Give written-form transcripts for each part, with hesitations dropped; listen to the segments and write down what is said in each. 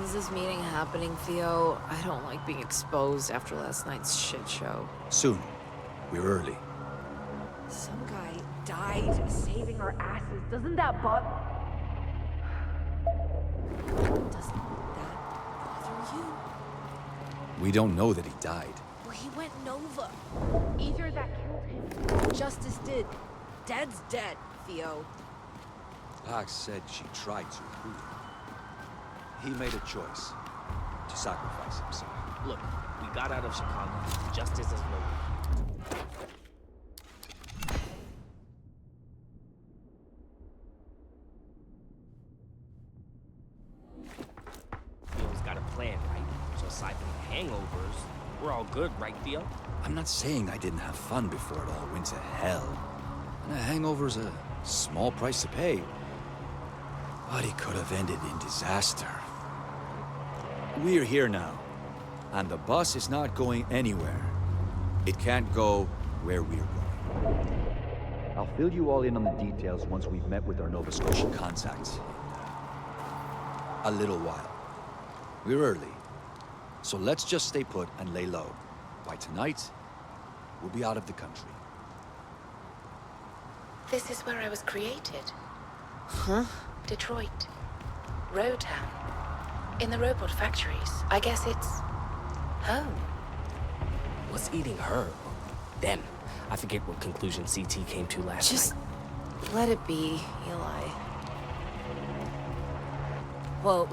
When's this meeting happening, Theo? I don't like being exposed after last night's shit show. Soon. We're early. Some guy died saving our asses. Doesn't that bother you? We don't know that he died. Well, he went Nova. Either that killed him. Justice did. Dead's dead, Theo. Apog said she tried to. He made a choice to sacrifice himself. Look, we got out of Chicago. Justice is no. Theo's got a plan, right? So aside from the hangovers, we're all good, right, Theo? I'm not saying I didn't have fun before it all went to hell. And a hangover's a small price to pay. But it could have ended in disaster. We're here now, and the bus is not going anywhere. It can't go where we're going. I'll fill you all in on the details once we've met with our Nova Scotian contacts. A little while. We're early, so let's just stay put and lay low. By tonight, we'll be out of the country. This is where I was created. Huh? Detroit. Road town. In the robot factories. I guess it's... home. What's eating her? Them. I forget what conclusion CT came to last Just night. let it be, Eli. Whoa.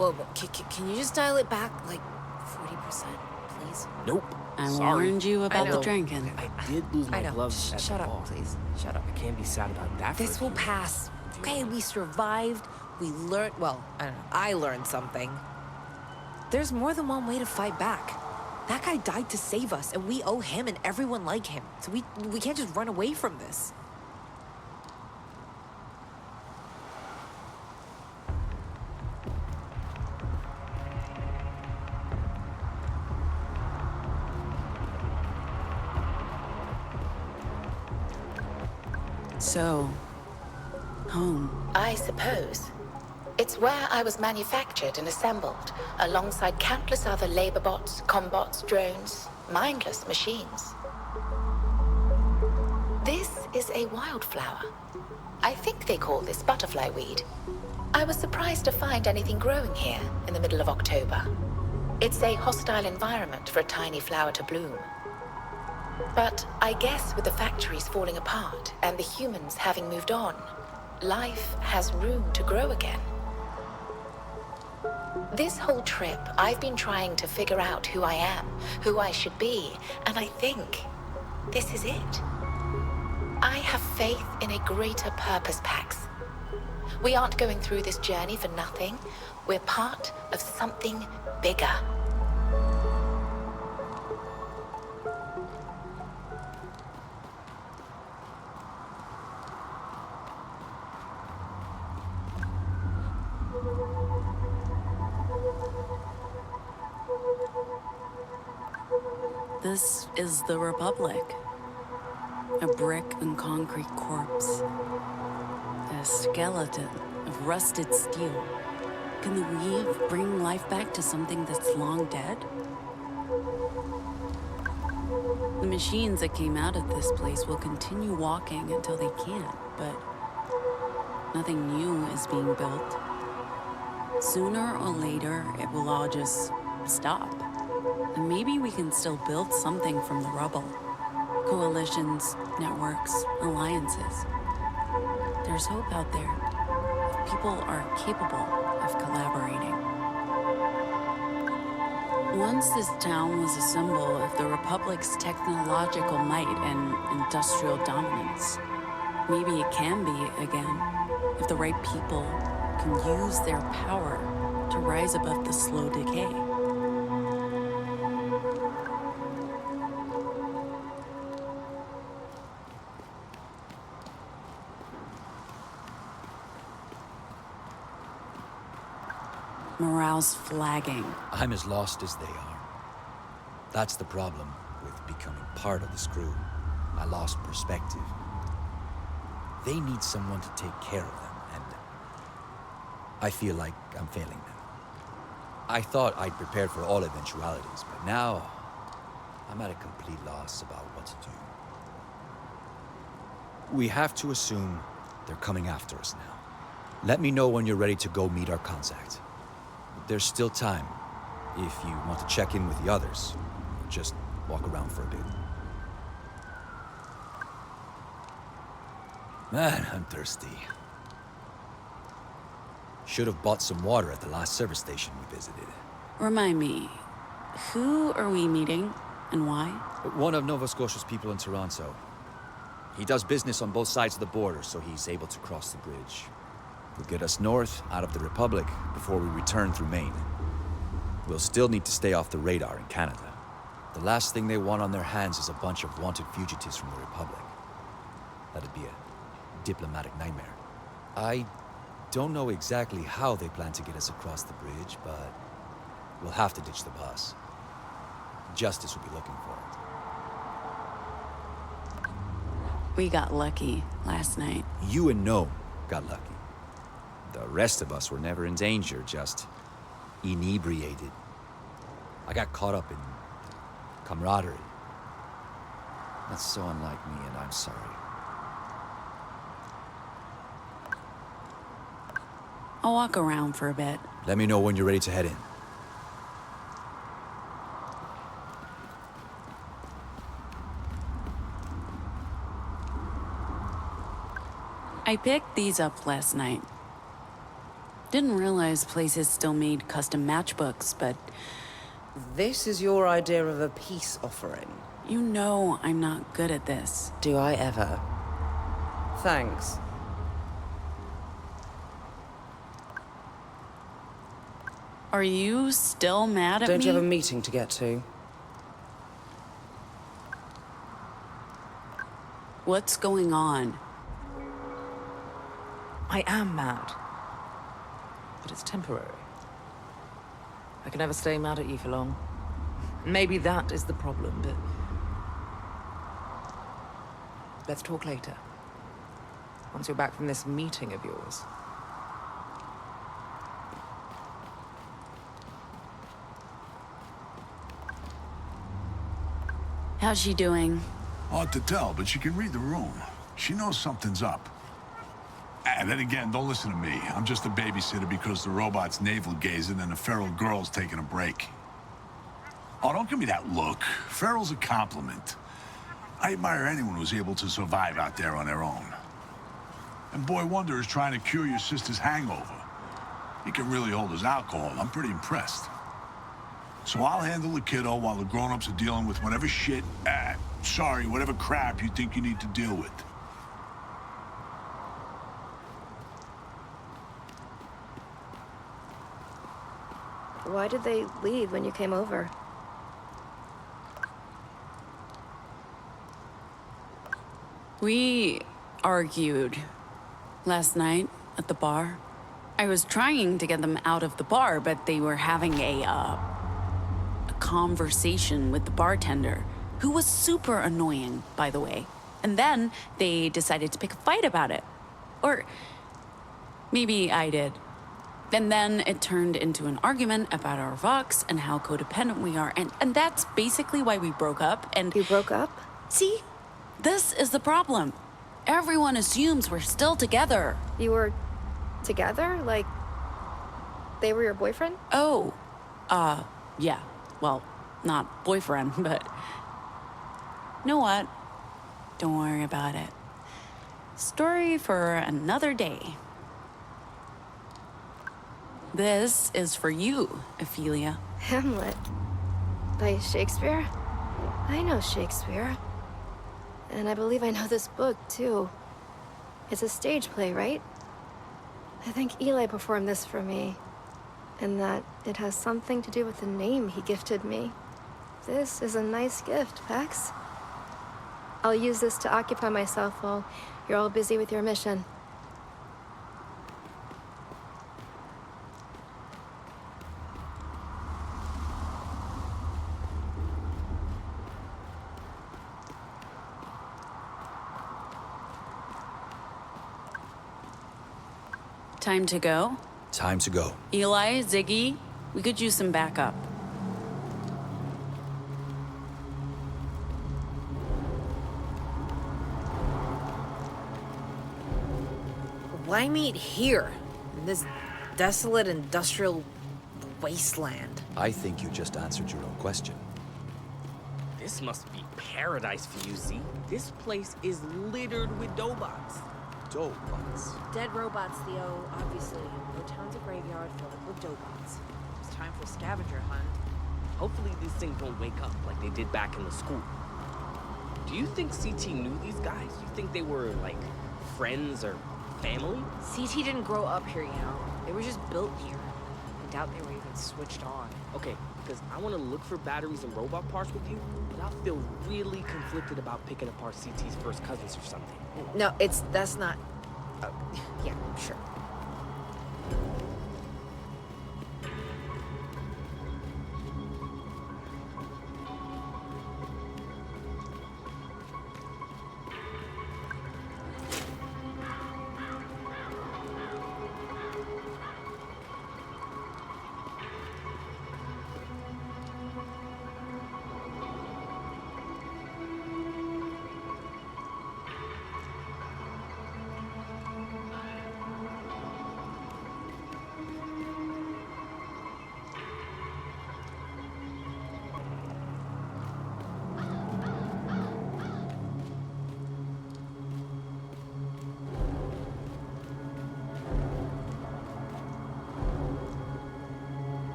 Can you just dial it back, like, 40%, please? Nope. I Sorry. warned you about the know. drinking. I did lose my I know. gloves at Shut the up, bar. please. Shut up. I can't be sad about that. This for a will few pass. minutes. Okay, we survived. We learned, well, I don't know. I learned something. There's more than one way to fight back. That guy died to save us, and we owe him and everyone like him. So we can't just run away from this. So, home. I suppose. It's where I was manufactured and assembled, alongside countless other labor bots, combots, drones, mindless machines. This is a wildflower. I think they call this butterfly weed. I was surprised to find anything growing here in the middle of October. It's a hostile environment for a tiny flower to bloom. But I guess with the factories falling apart and the humans having moved on, life has room to grow again. This whole trip, I've been trying to figure out who I am, who I should be, and I think this is it. I have faith in a greater purpose, Pax. We aren't going through this journey for nothing. We're part of something bigger. This is the Republic. A brick and concrete corpse. A skeleton of rusted steel. Can the weave bring life back to something that's long dead? The machines that came out of this place will continue walking until they can't, but nothing new is being built. Sooner or later, it will all just stop. And maybe we can still build something from the rubble. Coalitions, networks, alliances. There's hope out there if people are capable of collaborating. Once this town was a symbol of the Republic's technological might and industrial dominance. Maybe it can be again if the right people can use their power to rise above the slow decay. Morale's flagging. I'm as lost as they are. That's the problem with becoming part of this crew. I lost perspective. They need someone to take care of them, and I feel like I'm failing them. I thought I'd prepared for all eventualities, but now I'm at a complete loss about what to do. We have to assume they're coming after us now. Let me know when you're ready to go meet our contact. There's still time, if you want to check in with the others. Just walk around for a bit. Man, I'm thirsty. Should have bought some water at the last service station we visited. Remind me, who are we meeting and why? One of Nova Scotia's people in Toronto. He does business on both sides of the border, so he's able to cross the bridge. He'll get us north, out of the Republic, before we return through Maine. We'll still need to stay off the radar in Canada. The last thing they want on their hands is a bunch of wanted fugitives from the Republic. That'd be a diplomatic nightmare. I don't know exactly how they plan to get us across the bridge, but we'll have to ditch the bus. Justice will be looking for it. We got lucky last night. You and No got lucky. The rest of us were never in danger, just inebriated. I got caught up in camaraderie. That's so unlike me, and I'm sorry. I'll walk around for a bit. Let me know when you're ready to head in. I picked these up last night. Didn't realize places still made custom matchbooks, but This is your idea of a peace offering. you know I'm not good at this. Do I ever? Thanks. Are you still mad at Don't me? you have a meeting to get to? What's going on? I am mad. But it's temporary. I can never stay mad at you for long. Maybe that is the problem, but... Let's talk later. Once you're back from this meeting of yours. How's she doing? Hard to tell, but she can read the room. She knows something's up. And then again, don't listen to me. I'm just a babysitter because the robot's navel-gazing and the feral girl's taking a break. Oh, don't give me that look. Feral's a compliment. I admire anyone who's able to survive out there on their own. And Boy Wonder is trying to cure your sister's hangover. He can really hold his alcohol. I'm pretty impressed. So I'll handle the kiddo while the grown-ups are dealing with whatever shit, whatever crap you think you need to deal with. Why did they leave when you came over? We argued last night at the bar. I was trying to get them out of the bar, but they were having a conversation with the bartender, who was super annoying, by the way. And then they decided to pick a fight about it. Or maybe I did. And then it turned into an argument about our Vox and how codependent we are. And that's basically why we broke up. And You broke up? see, this is the problem. Everyone assumes we're still together. You were together? Like, they were your boyfriend? Oh, yeah. Well, not boyfriend, but... You know what? Don't worry about it. Story for another day. This is for you, Ophelia. Hamlet. By Shakespeare? I know Shakespeare. And I believe I know this book, too. It's a stage play, right? I think Eli performed this for me. And that it has something to do with the name he gifted me. This is a nice gift, Pax. I'll use this to occupy myself while you're all busy with your mission. Time to go? Time to go. Eli, Ziggy, We could use some backup. Why meet here, in this desolate industrial wasteland? I think you just answered your own question. This must be paradise for you, Z. This place is littered with dobots. Dobots. Dead robots, Theo, obviously. The town's a graveyard filled with dobots. It's time for a scavenger hunt. Hopefully these things don't wake up like they did back in the school. Do you think CT knew these guys? You think they were, like, friends or family? CT didn't grow up here, you know. They were just built here. I doubt they were even switched on. Okay, because I want to look for batteries and robot parts with you, but I feel really conflicted about picking apart CT's first cousins or something. No, that's not... yeah, sure.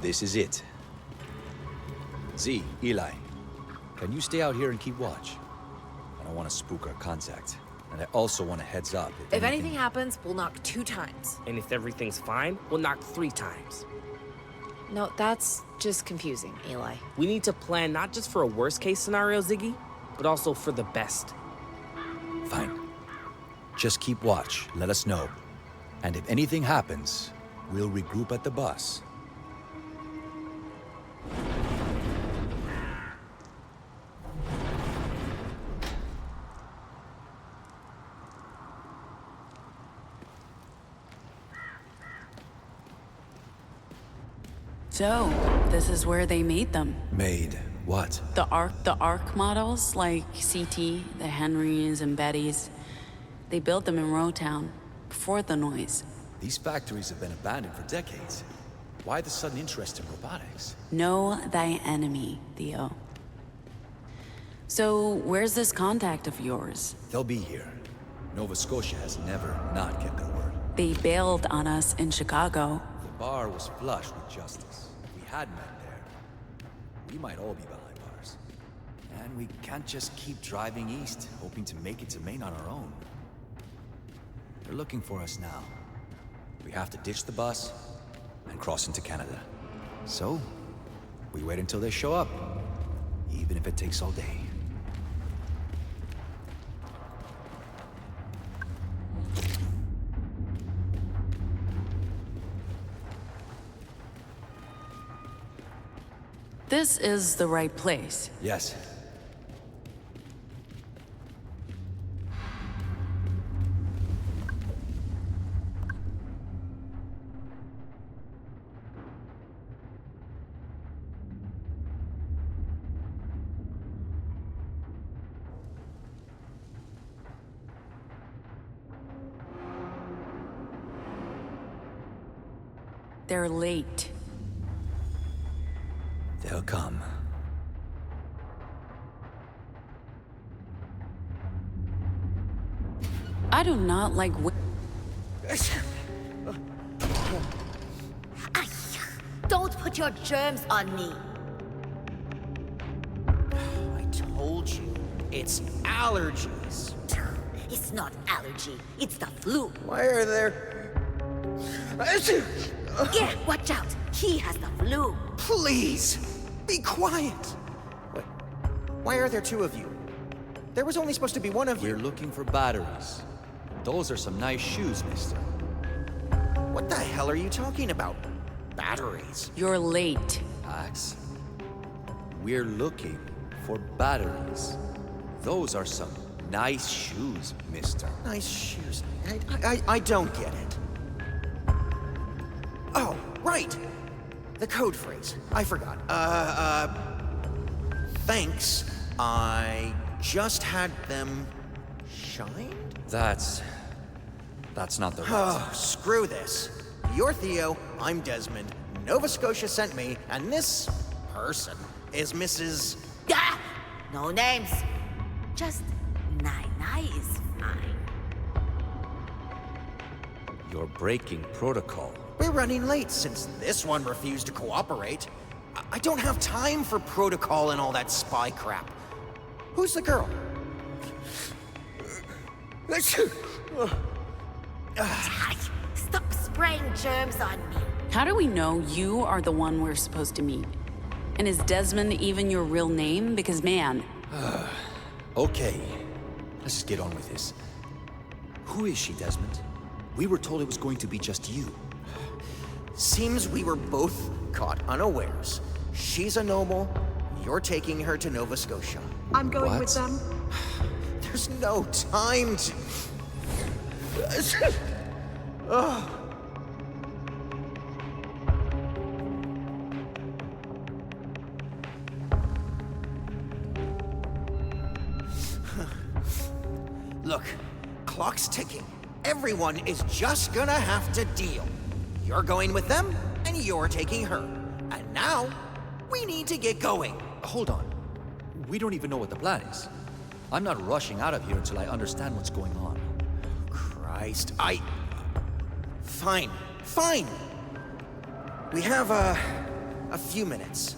This is it. Z, Eli, can you stay out here and keep watch? I don't want to spook our contact. And I also want a heads up. If anything happens, we'll knock 2 times. And if everything's fine, we'll knock 3 times. No, that's just confusing, Eli. We need to plan not just for a worst-case scenario, Ziggy, but also for the best. Fine. Just keep watch. Let us know. And if anything happens, we'll regroup at the bus. So, this is where they made them. Made what? The ARC models, like CT, the Henrys and Bettys. They built them in Rowtown, before the noise. These factories have been abandoned for decades. Why the sudden interest in robotics? Know thy enemy, Theo. So, where's this contact of yours? They'll be here. Nova Scotia has never not kept their word. They bailed on us in Chicago. The bar was flush with justice. If we had met there, we might all be behind bars. And we can't just keep driving east, hoping to make it to Maine on our own. They're looking for us now. We have to ditch the bus and cross into Canada. So, we wait until they show up, even if it takes all day. This is the right place. Yes. They're late. They'll come. I do not like Don't put your germs on me. I told you, it's allergies. It's not allergy, it's the flu. Why are there... Yeah, watch out. He has the flu. Please, be quiet. Wait, why are there two of you? There was only supposed to be one of you. We're looking for batteries. Those are some nice shoes, mister. What the hell are you talking about? Batteries? You're late. Axe, we're looking for batteries. Those are some nice shoes, mister. Nice shoes. I don't get it. Oh, right. The code phrase. I forgot. Thanks. I just had them shined? That's not the right. Oh, screw this. You're Theo, I'm Desmond. Nova Scotia sent me, and this person is Mrs. Ah! No names. Just Nai is fine. You're breaking protocol. We're running late since this one refused to cooperate. I don't have time for protocol and all that spy crap. Who's the girl? Ty, stop spraying germs on me. How do we know you are the one we're supposed to meet? And is Desmond even your real name? Because, man, Okay, let's just get on with this. Who is she, Desmond? We were told it was going to be just you. Seems we were both caught unawares. She's a noble. You're taking her to Nova Scotia. I'm going What? with them. There's no time to... Look, clock's ticking. Everyone is just gonna have to deal. You're going with them, and you're taking her. And now, we need to get going. Hold on. We don't even know what the plan is. I'm not rushing out of here until I understand what's going on. Christ, Fine, fine. We have, a few minutes.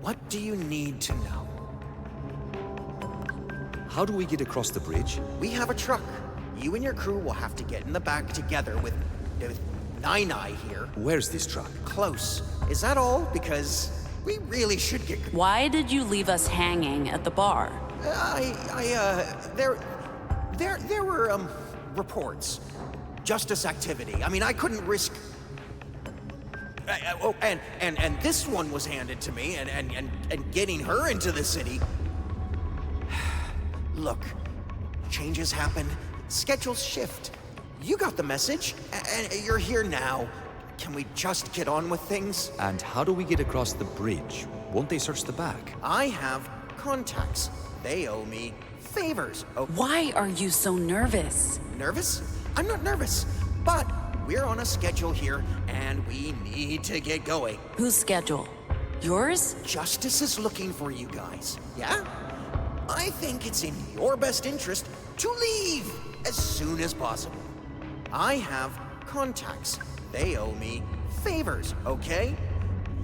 What do you need to know? How do we get across the bridge? We have a truck. You and your crew will have to get in the back together with Nai here. Where's this truck? Close. Is that all? Because we really should get... why did you leave us hanging at the bar? There were, reports. Justice activity. I mean, I couldn't risk... and this one was handed to me, and getting her into the city... Look, changes happen, schedules shift. You got the message, and you're here now. Can we just get on with things? And how do we get across the bridge? Won't they search the back? I have contacts. They owe me favors. Oh, Why are you so nervous? nervous? I'm not nervous, but we're on a schedule here, and we need to get going. Whose schedule? Yours? Justice is looking for you guys, yeah? I think it's in your best interest to leave as soon as possible. I have contacts. They owe me favors, okay?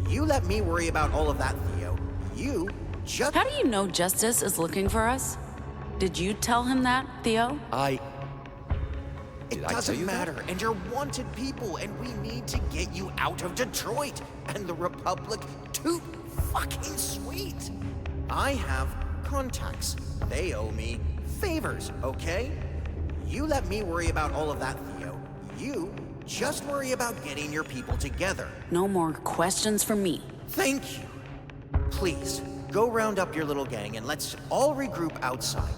You let me worry about all of that, Theo. You just... How do you know Justice is looking for us? Did you tell him that, Theo? It Did I tell doesn't you that? matter, and you're wanted people, and we need to get you out of Detroit and the Republic too fucking sweet. I have contacts. They owe me favors, okay? You let me worry about all of that, Theo. You just worry about getting your people together. No more questions from me. Thank you. Please, go round up your little gang and let's all regroup outside.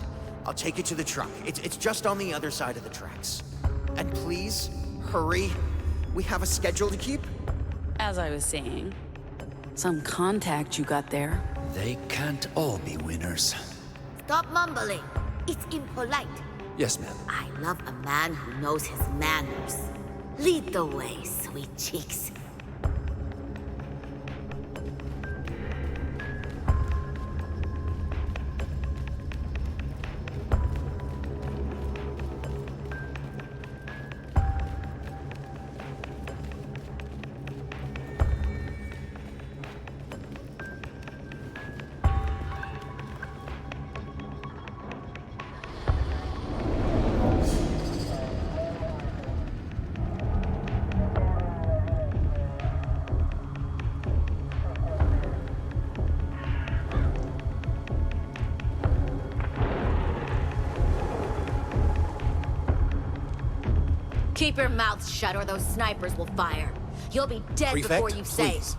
I'll take you to the truck. It's just on the other side of the tracks. And please, hurry. We have a schedule to keep. As I was saying, some contact you got there. They can't all be winners. Stop mumbling. It's impolite. Yes, ma'am. I love a man who knows his manners. Lead the way, sweet cheeks. Keep your mouth shut or those snipers will fire. You'll be dead before you say. Please.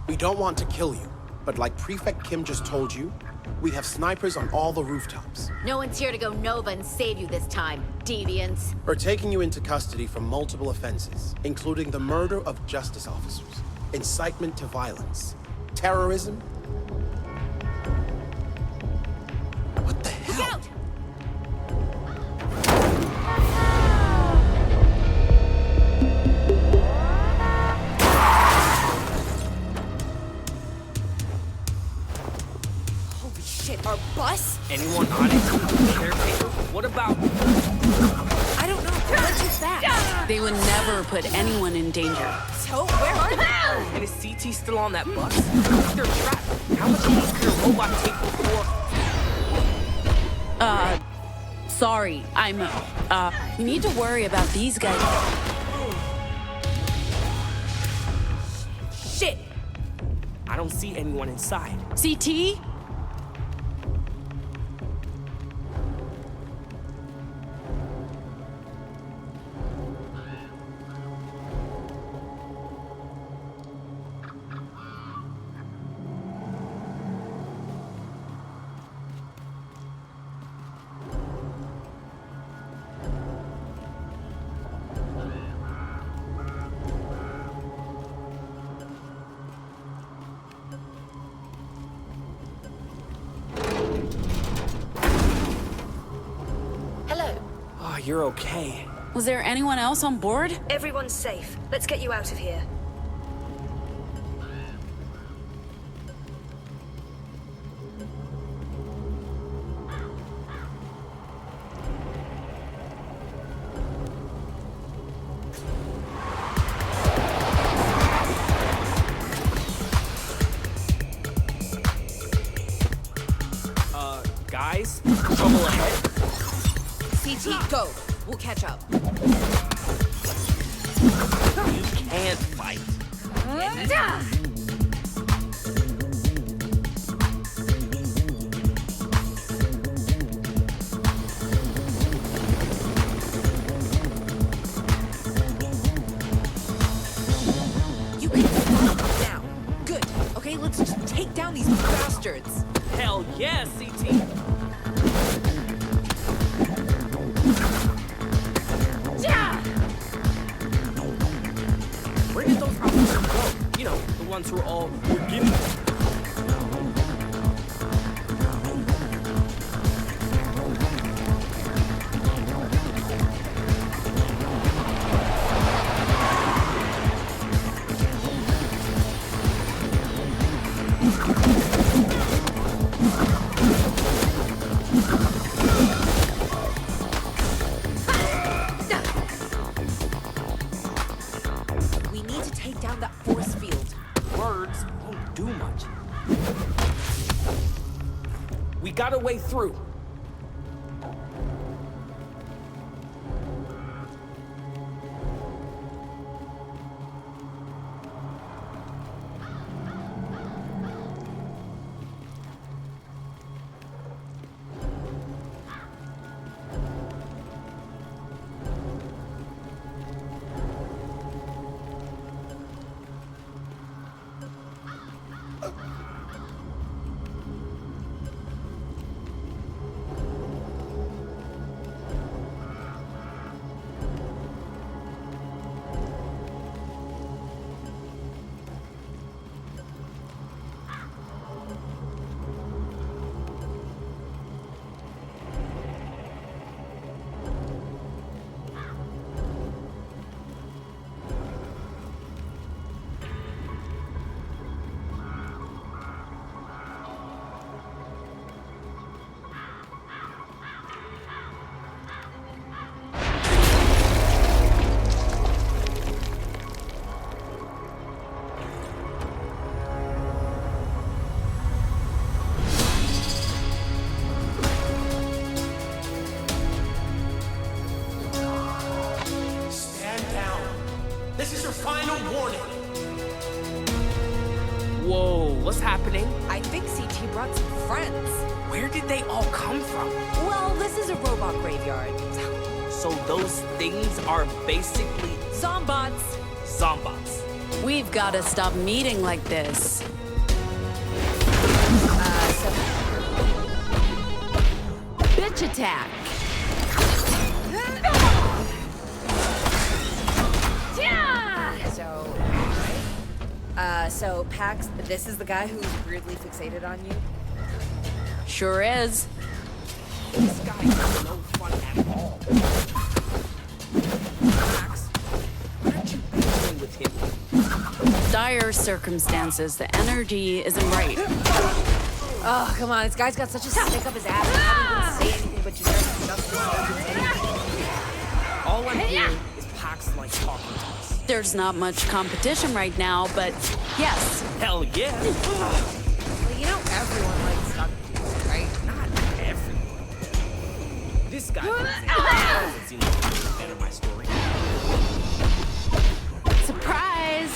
We don't want to kill you, but like Prefect Kim just told you, we have snipers on all the rooftops. No one's here to go Nova and save you this time, deviants. We're taking you into custody for multiple offenses, including the murder of justice officers, incitement to violence, terrorism. What the hell? Look out! Holy shit, our bus? Anyone on it? Caretaker? What about... I don't know. Let's just that. They would never put anyone in danger. So, where are they? And is CT still on that bus? They're trapped. How much money could a robot take before... Sorry, we need to worry about these guys. Shit! I don't see anyone inside. CT? Oh, you're okay. Was there anyone else on board? Everyone's safe. Let's get you out of here. Guys? Trouble ahead? CT, go. We'll catch up. You can't fight. You can stop now. Good. Okay, let's just take down these bastards. Hell yeah, CT! Where did those officers go? You know, the ones who are all, we're getting... We need to take down that force field. Words won't do much. We got a way through. Whoa, what's happening? I think CT brought some friends. Where did they all come from? Well, this is a robot graveyard. So those things are basically Zombots! zombots. We've got to stop meeting like this. Bitch attack. So, Pax, this is the guy who's weirdly fixated on you? Sure is. This guy is no fun at all. Max, why aren't you playing with him? Dire circumstances. The energy isn't right. Oh, come on, this guy's got such a stick up his ass. I can't even say anything but generic justice. All I'm hearing is Pax like talking to us. There's not much competition right now, but yes. Hell yeah. Well, you know everyone likes stuck people, right? Not everyone. This guy doesn't seem like he's a fan of my story. Surprise!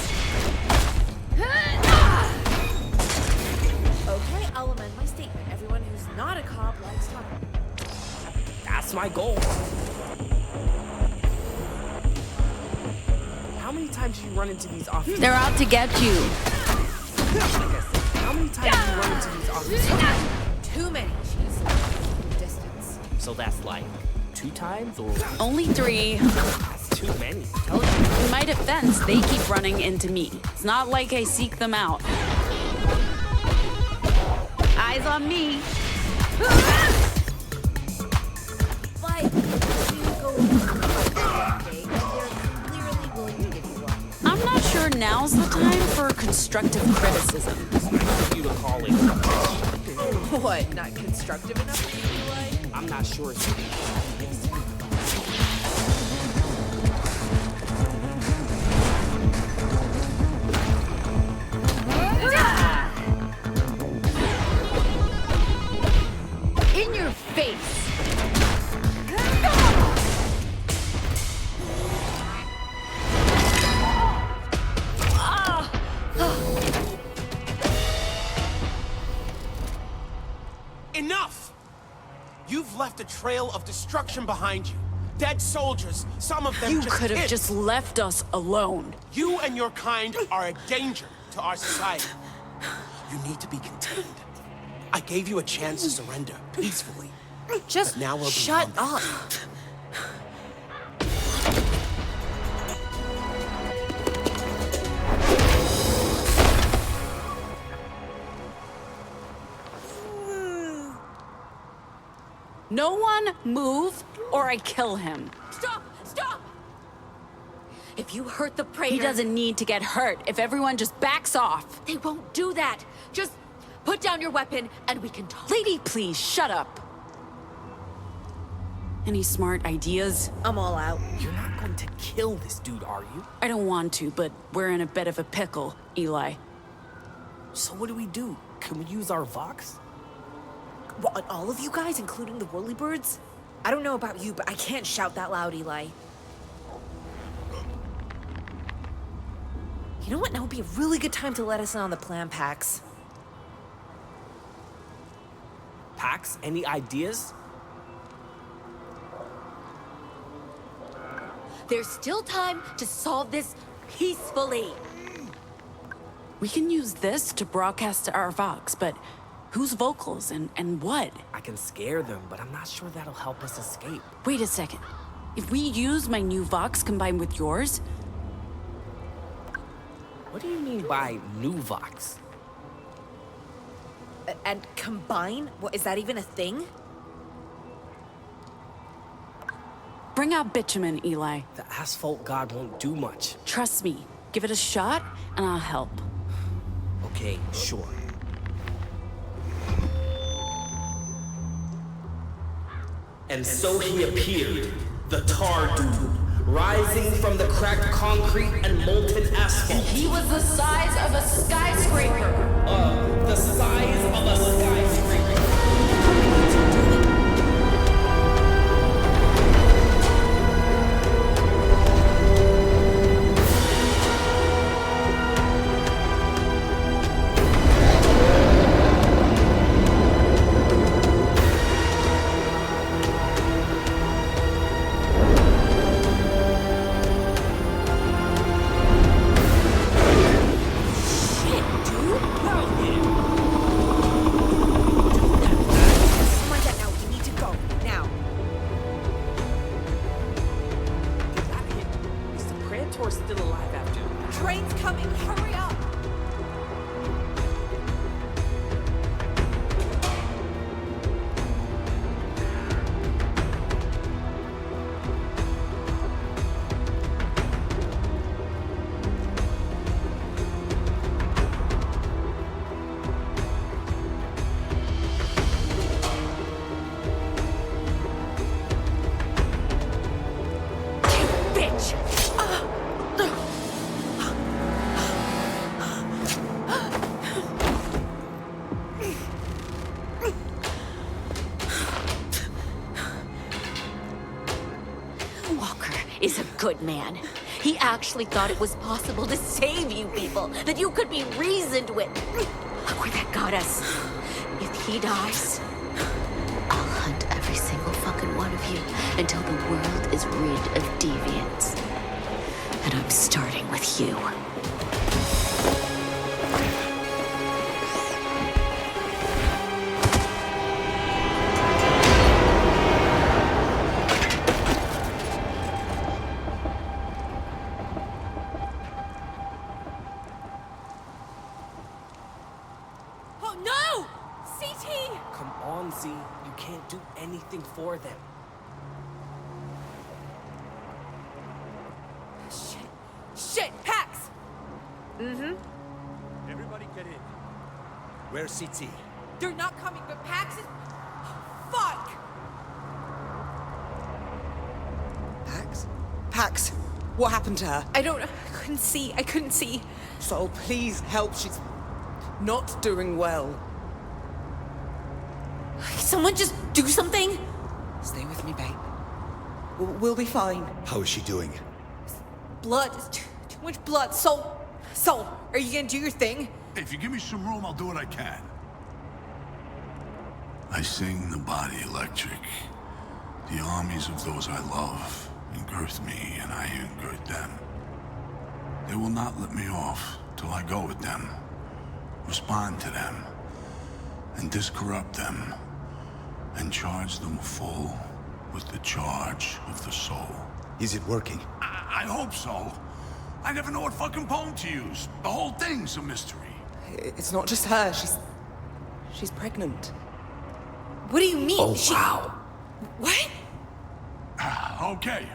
Okay, I'll amend my statement. Everyone who's not a cop likes talking. That's my goal. How many times do you run into these officers? They're out to get you. Like I said, how many times do you run into these officers? Too many. She's distance. So that's like 2 times or Only 3. that's too many. In my defense, they keep running into me. It's not like I seek them out. Eyes on me. But you go okay, they're clearly willing to give you one. I'm not sure now's the time for constructive criticism. Nice of you to call it. What, not constructive enough for you, like? I'm not sure it's In your face. Enough! You've left a trail of destruction behind you. Dead soldiers, some of them You just could have kids. just left us alone. You and your kind are a danger to our society. You need to be contained. I gave you a chance to surrender peacefully. Just But now we're shut beyond up. No one move or I kill him. Stop! Stop! If you hurt the praetor... He doesn't need to get hurt if everyone just backs off. They won't do that. Just put down your weapon and we can talk. Lady, please, shut up. Any smart ideas? I'm all out. You're not going to kill this dude, are you? I don't want to, but we're in a bit of a pickle, Eli. So what do? Can we use our Vox? What, all of you guys, including the whirlybirds? I don't know about you, but I can't shout that loud, Eli. You know what? Now would be a really good time to let us in on the plan, Pax. Pax, any ideas? There's still time to solve this peacefully. We can use this to broadcast to our Vox, but whose vocals and what? I can scare them, but I'm not sure that'll help us escape. Wait a second. If we use my new Vox combined with yours, What do you mean by new Vox? And combine? What, is that even a thing? bring out bitumen, Eli. The asphalt god won't do much. Trust me. Give it a shot, and I'll help. Okay, sure. And so he appeared, the tar dude, rising from the cracked concrete and molten asphalt. He was the size of a skyscraper. The size of a skyscraper. Saboteur's still alive after you. Train's coming, hurry up! Is a good man. He actually thought it was possible to save you people, that you could be reasoned with. Look where that got us. If he dies, I'll hunt every single fucking one of you until the world is rid of deviants. And I'm starting with you. You can't do anything for them. Shit, Pax! Everybody get in. Where's CT? They're not coming, but Pax is... Fuck! Pax, what happened to her? I couldn't see. Sol, please help. She's not doing well. Someone just do something? Stay with me, babe. We'll be fine. How is she doing? Blood. Too much blood. Sol, are you gonna do your thing? If you give me some room, I'll do what I can. I sing the body electric. The armies of those I love engirth me, and I engirth them. They will not let me off till I go with them, respond to them, and discorrupt them, and charge them full with the charge of the soul. Is it working? I hope so. I never know what fucking poem to use. The whole thing's a mystery. It's not just her. She's pregnant. What do you mean? Oh, wow. What?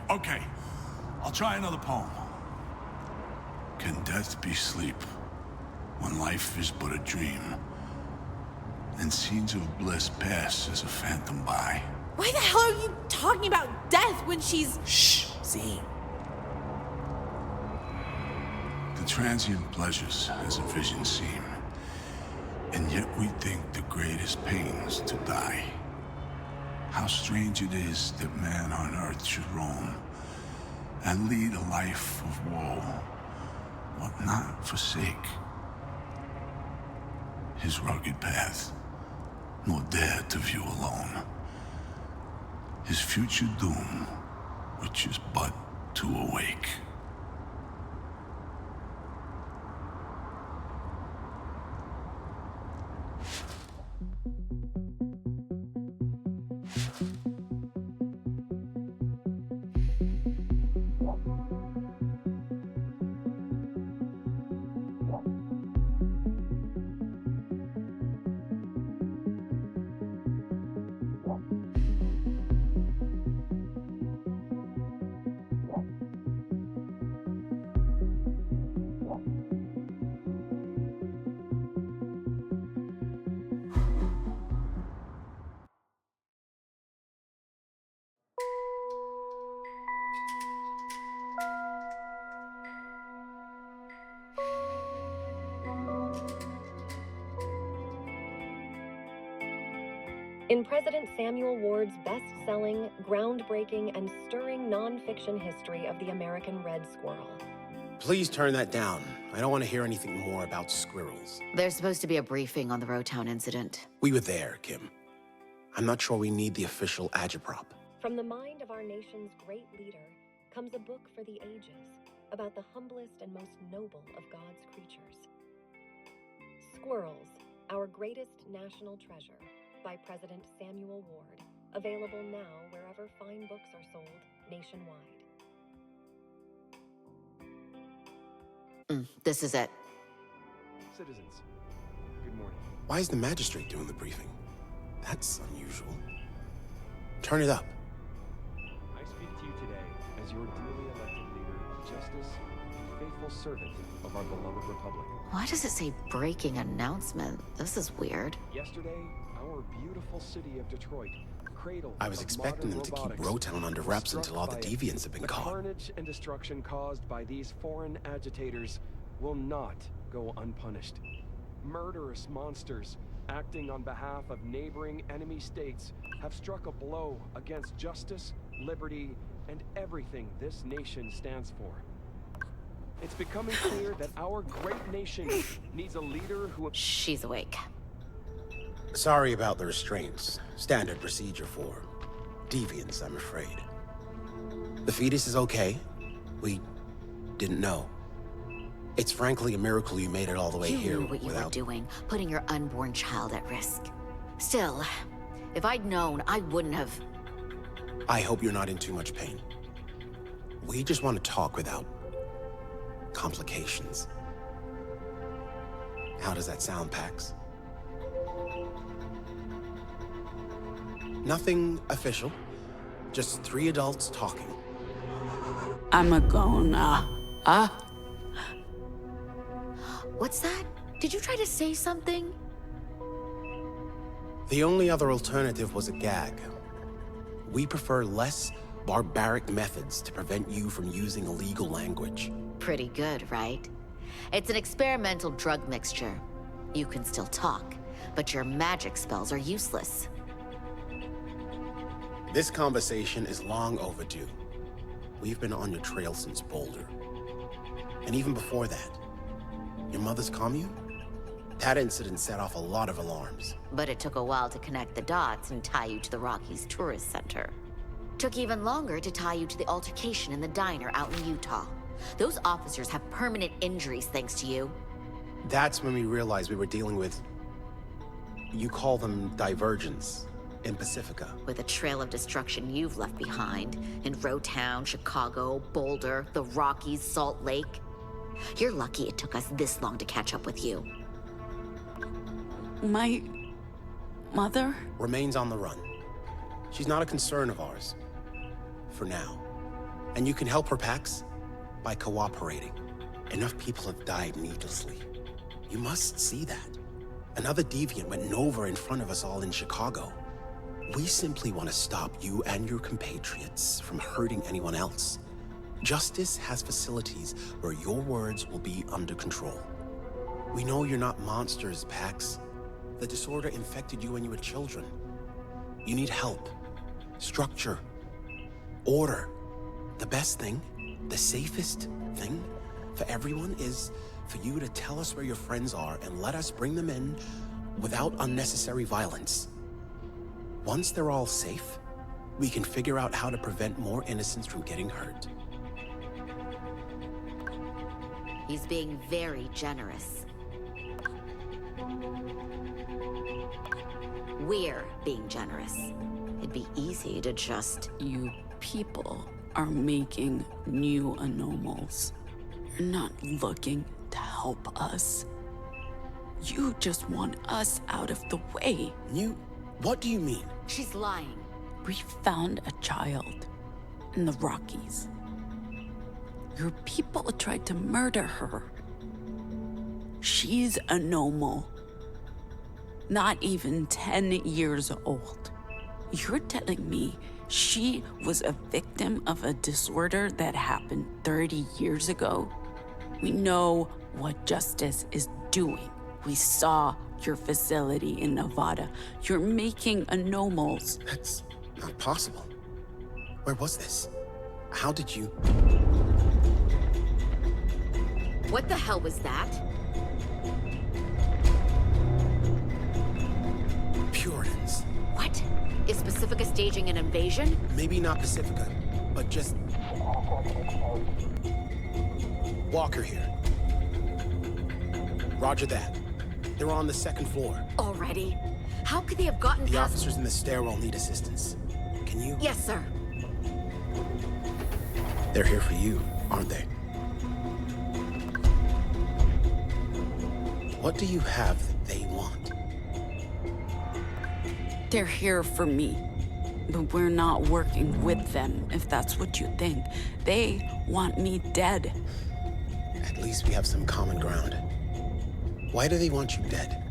Okay. I'll try another poem. Can death be sleep when life is but a dream, and scenes of bliss pass as a phantom by? Why the hell are you talking about death when she's... Shh, see. The transient pleasures as a vision seem, and yet we think the greatest pains to die. How strange it is that man on earth should roam and lead a life of woe, but not forsake his rugged path, nor dare to view alone his future doom, which is but to awake. In President Samuel Ward's best-selling, groundbreaking, and stirring non-fiction history of the American red squirrel. Please turn that down. I don't want to hear anything more about squirrels. There's supposed to be a briefing on the Rotown incident. We were there, Kim. I'm not sure we need the official agitprop. From the mind of our nation's great leader comes a book for the ages about the humblest and most noble of God's creatures. Squirrels, Our Greatest National Treasure, by President Samuel Ward. Available now wherever fine books are sold nationwide. This is it. Citizens, good morning. Why is the magistrate doing the briefing? That's unusual. Turn it up. I speak to you today as your duly elected leader, justice, and faithful servant of our beloved republic. Why does it say breaking announcement? This is weird. Yesterday, our beautiful city of Detroit, cradle I was of expecting them modern to keep robotics, Rotown under was wraps struck until all the by deviants have been the caught. carnage and destruction caused by these foreign agitators will not go unpunished. Murderous monsters acting on behalf of neighboring enemy states have struck a blow against justice, liberty, and everything this nation stands for. It's becoming clear that our great nation needs a leader who... She's awake. Sorry about the restraints. Standard procedure for deviants, I'm afraid. The fetus is okay. We didn't know. It's frankly a miracle you made it all the way here You knew what you were doing, putting your unborn child at risk. Still, if I'd known, I wouldn't have... I hope you're not in too much pain. We just want to talk without complications. How does that sound, Pax? Nothing official. Just 3 adults talking. I'm a gonna. What's that? Did you try to say something? The only other alternative was a gag. We prefer less barbaric methods to prevent you from using illegal language. Pretty good, right? It's an experimental drug mixture. You can still talk, but your magic spells are useless. This conversation is long overdue. We've been on your trail since Boulder. And even before that, your mother's commune? That incident set off a lot of alarms. But it took a while to connect the dots and tie you to the Rockies Tourist Center. Took even longer to tie you to the altercation in the diner out in Utah. Those officers have permanent injuries thanks to you. That's when we realized we were dealing with... You call them divergents in Pacifica. With a trail of destruction you've left behind in Rotown, Chicago, Boulder, the Rockies, Salt Lake. You're lucky it took us this long to catch up with you. My mother? Remains on the run. She's not a concern of ours. For now. And you can help her, Pax, by cooperating. Enough people have died needlessly. You must see that. Another deviant went over in front of us all in Chicago. We simply want to stop you and your compatriots from hurting anyone else. Justice has facilities where your words will be under control. We know you're not monsters, Pax. The disorder infected you when you were children. You need help, structure, order. The best thing, the safest thing for everyone is for you to tell us where your friends are and let us bring them in without unnecessary violence. Once they're all safe, we can figure out how to prevent more innocents from getting hurt. He's being very generous. We're being generous. It'd be easy to just... You people are making new anomals. You're not looking to help us. You just want us out of the way. What do you mean? She's lying. We found a child in the Rockies. Your people tried to murder her. She's a normal. Not even 10 years old. You're telling me she was a victim of a disorder that happened 30 years ago? We know what justice is doing. We saw your facility in Nevada. You're making anomals. That's not possible. Where was this? How did you... What the hell was that? Puritans. What? Is Pacifica staging an invasion? Maybe not Pacifica, but just... Walker here. Roger that. They're on the 2nd floor. Already? How could they have gotten The past... officers in the stairwell need assistance. Can you... Yes, sir. They're here for you, aren't they? What do you have that they want? They're here for me. But we're not working with them, if that's what you think. They want me dead. At least we have some common ground. Why do they want you dead?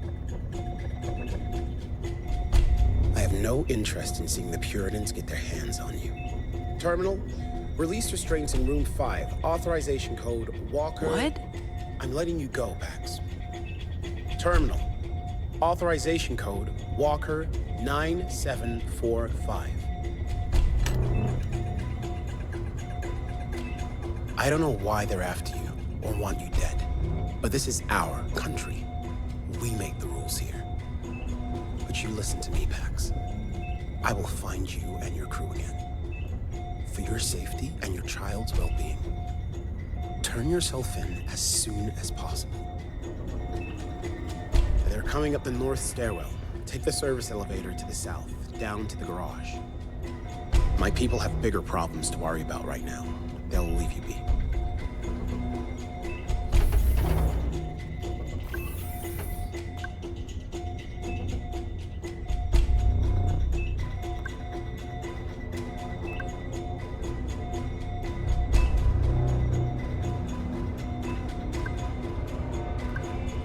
I have no interest in seeing the Puritans get their hands on you. Terminal, release restraints in room 5. Authorization code Walker. What? I'm letting you go, Pax. Terminal, authorization code Walker 9745. I don't know why they're after you or want you dead, but this is our country. We make the rules here. But you listen to me, Pax. I will find you and your crew again. For your safety and your child's well-being, turn yourself in as soon as possible. They're coming up the north stairwell. Take the service elevator to the south, down to the garage. My people have bigger problems to worry about right now. They'll leave you be.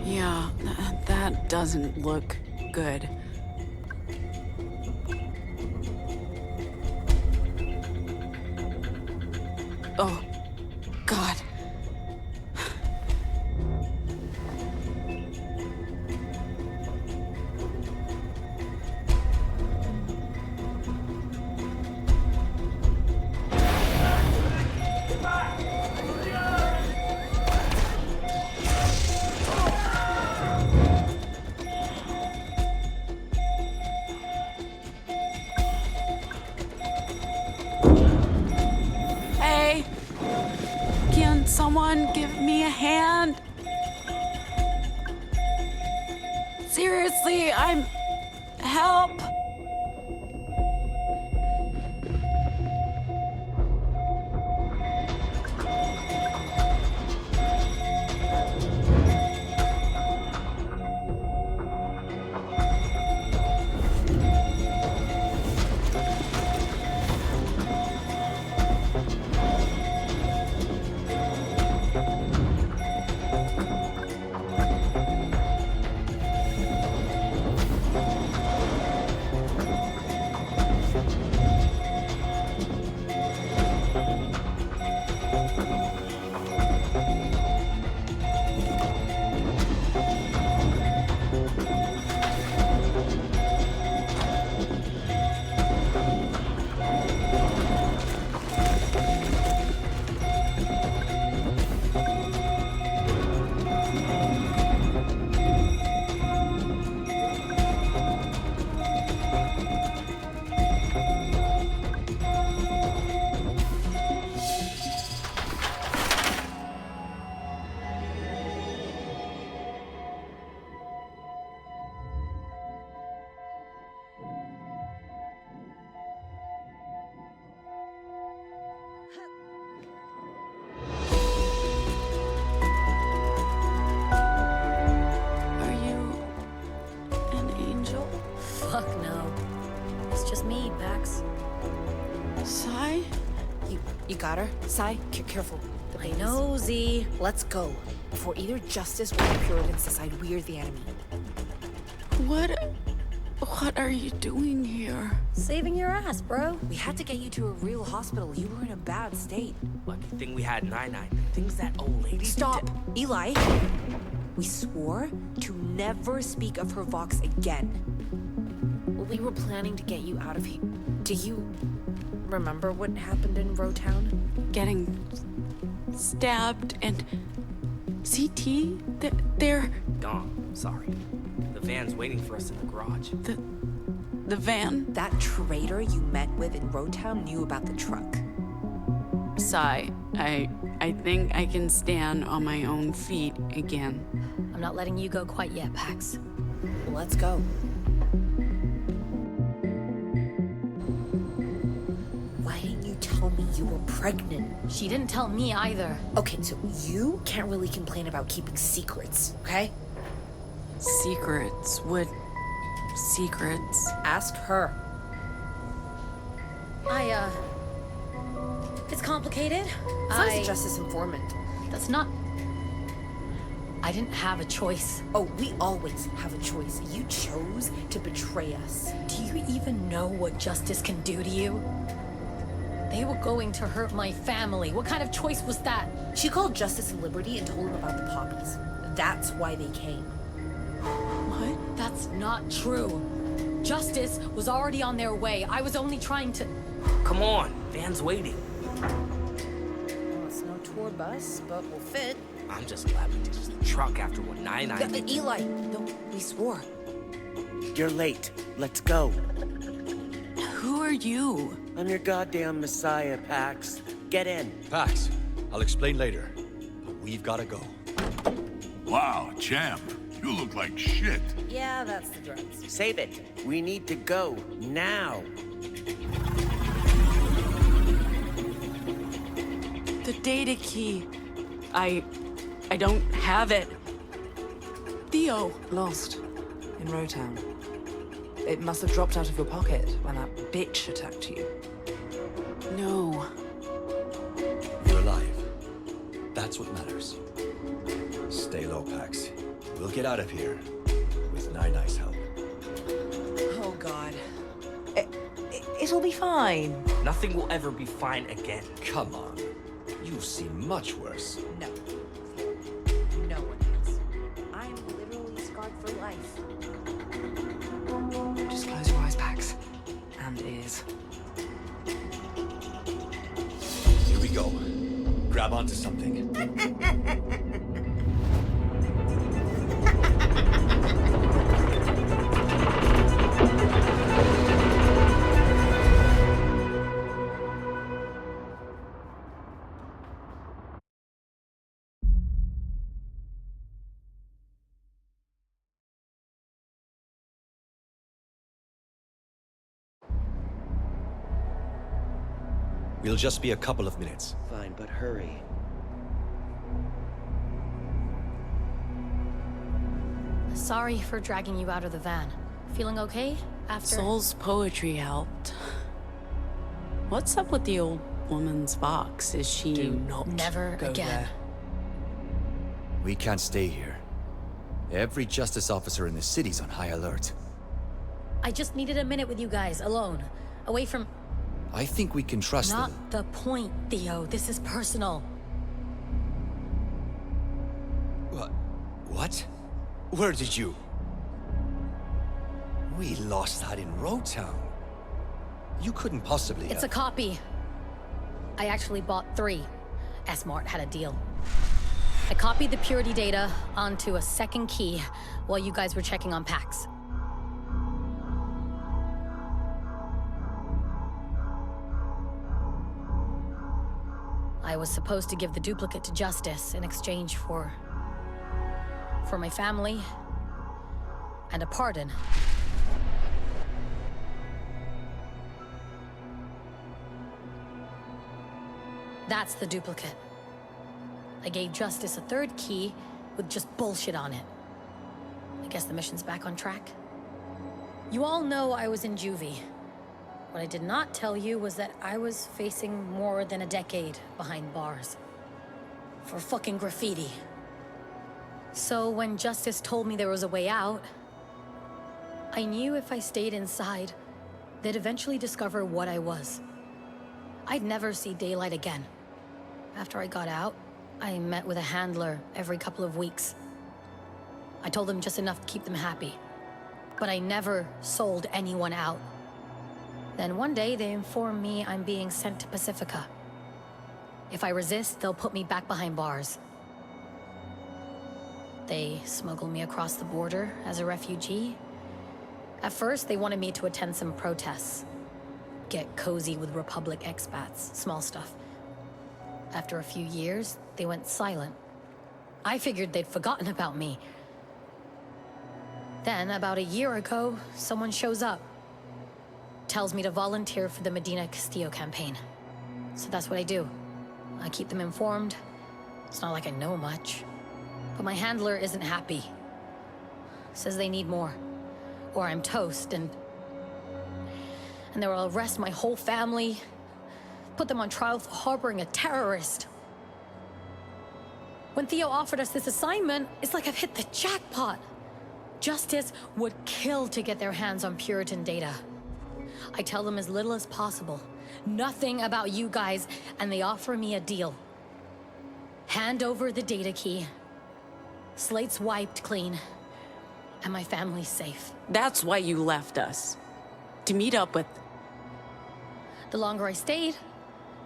Yeah, that doesn't look good. Oh, God. Hey, can someone give me a hand? Seriously, help! Are you an angel? Fuck no. It's just me, Pax. Sai? You got her? Sai, careful. I know, Z. Let's go. Before either Justice or the Puritans decide we're the enemy. What are you doing here? Saving your ass, bro. We had to get you to a real hospital. You were in a bad state. Lucky thing we had 9-9. Things that old lady Stop! did Eli! We swore to never speak of her Vox again. We were planning to get you out of here. Do you remember what happened in Rowtown? Getting stabbed and CT? They're Oh, sorry. The van's waiting for us in the garage. the van? That traitor you met with in Rowtown knew about the truck. Sai, I think I can stand on my own feet again. I'm not letting you go quite yet, Pax. Let's go. Why didn't you tell me you were pregnant? She didn't tell me either. Okay, so you can't really complain about keeping secrets, okay? Secrets. What secrets? Ask her. It's complicated. So is a justice informant. That's not... I didn't have a choice. Oh, we always have a choice. You chose to betray us. Do you even know what justice can do to you? They were going to hurt my family. What kind of choice was that? She called Justice and Liberty and told them about the poppies. That's why they came. What? That's not true. Justice was already on their way. I was only trying to... Come on, van's waiting. Well, it's no tour bus, but we'll fit. I'm just glad we did the truck after what Nine did. Eli, no, we swore. You're late. Let's go. Who are you? I'm your goddamn messiah, Pax. Get in. Pax, I'll explain later. But we've gotta go. Wow, champ. You look like shit. Yeah, that's the drugs. Save it. We need to go now. The data key. I don't have it. Theo. Lost. In Rotown. It must have dropped out of your pocket when that bitch attacked you. No. You're alive. That's what matters. Stay low, Pax. We'll get out of here. With Nine-Ni's help. Oh, God. It'll be fine. Nothing will ever be fine again. Come on. You've seen much worse. No. No one has. I'm literally scarred for life. Just close your eyes, Pax. And ears. Here we go. Grab onto something. We'll just be a couple of minutes. Fine, but hurry. Sorry for dragging you out of the van. Feeling okay after... Soul's poetry helped. What's up with the old woman's box? Is she... Do not Never go again. there. We can't stay here. Every justice officer in the city's on high alert. I just needed a minute with you guys, alone. Away from... I think we can trust Not them. the point, Theo. This is personal. What? Where did you? We lost that in Rotown. You couldn't possibly It's a copy. I actually bought 3. S-Mart had a deal. I copied the purity data onto a second key while you guys were checking on Pax. I was supposed to give the duplicate to Justice in exchange for my family and a pardon. That's the duplicate. I gave Justice a 3rd key with just bullshit on it. I guess the mission's back on track. You all know I was in juvie. What I did not tell you was that I was facing more than a decade behind bars. For fucking graffiti. So when Justice told me there was a way out, I knew if I stayed inside, they'd eventually discover what I was. I'd never see daylight again. After I got out, I met with a handler every couple of weeks. I told them just enough to keep them happy. But I never sold anyone out. Then one day they informed me I'm being sent to Pacifica. If I resist, they'll put me back behind bars. They smuggled me across the border as a refugee. At first, they wanted me to attend some protests. Get cozy with Republic expats, small stuff. After a few years, they went silent. I figured they'd forgotten about me. Then, about a year ago, someone shows up. Tells me to volunteer for the Medina Castillo campaign. So that's what I do. I keep them informed. It's not like I know much. But my handler isn't happy. says they need more, or I'm toast, and they will arrest my whole family, put them on trial for harboring a terrorist. When Theo offered us this assignment, it's like I've hit the jackpot. Justice would kill to get their hands on Puritan data. I tell them as little as possible, nothing about you guys, and they offer me a deal. Hand over the data key, slate's wiped clean, and my family's safe. That's why you left us. To meet up with... The longer I stayed,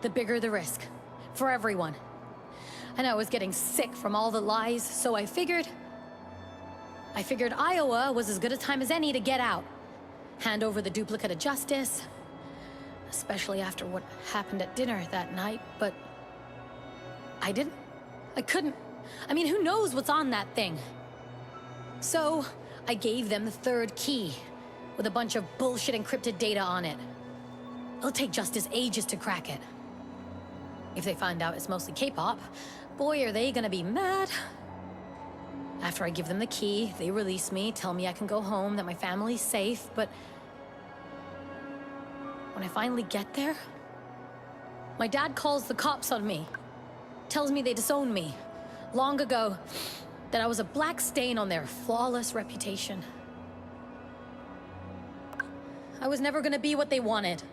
the bigger the risk. For everyone. And I was getting sick from all the lies, so I figured Iowa was as good a time as any to get out. Hand over the duplicate of justice. Especially after what happened at dinner that night, but... I didn't. I couldn't. I mean, who knows what's on that thing? So, I gave them the third key, with a bunch of bullshit encrypted data on it. It'll take Justice ages to crack it. If they find out it's mostly K-pop, boy, are they gonna be mad. After I give them the key, they release me, tell me I can go home, that my family's safe, but... when I finally get there, my dad calls the cops on me. Tells me they disowned me, long ago, that I was a black stain on their flawless reputation. I was never gonna be what they wanted.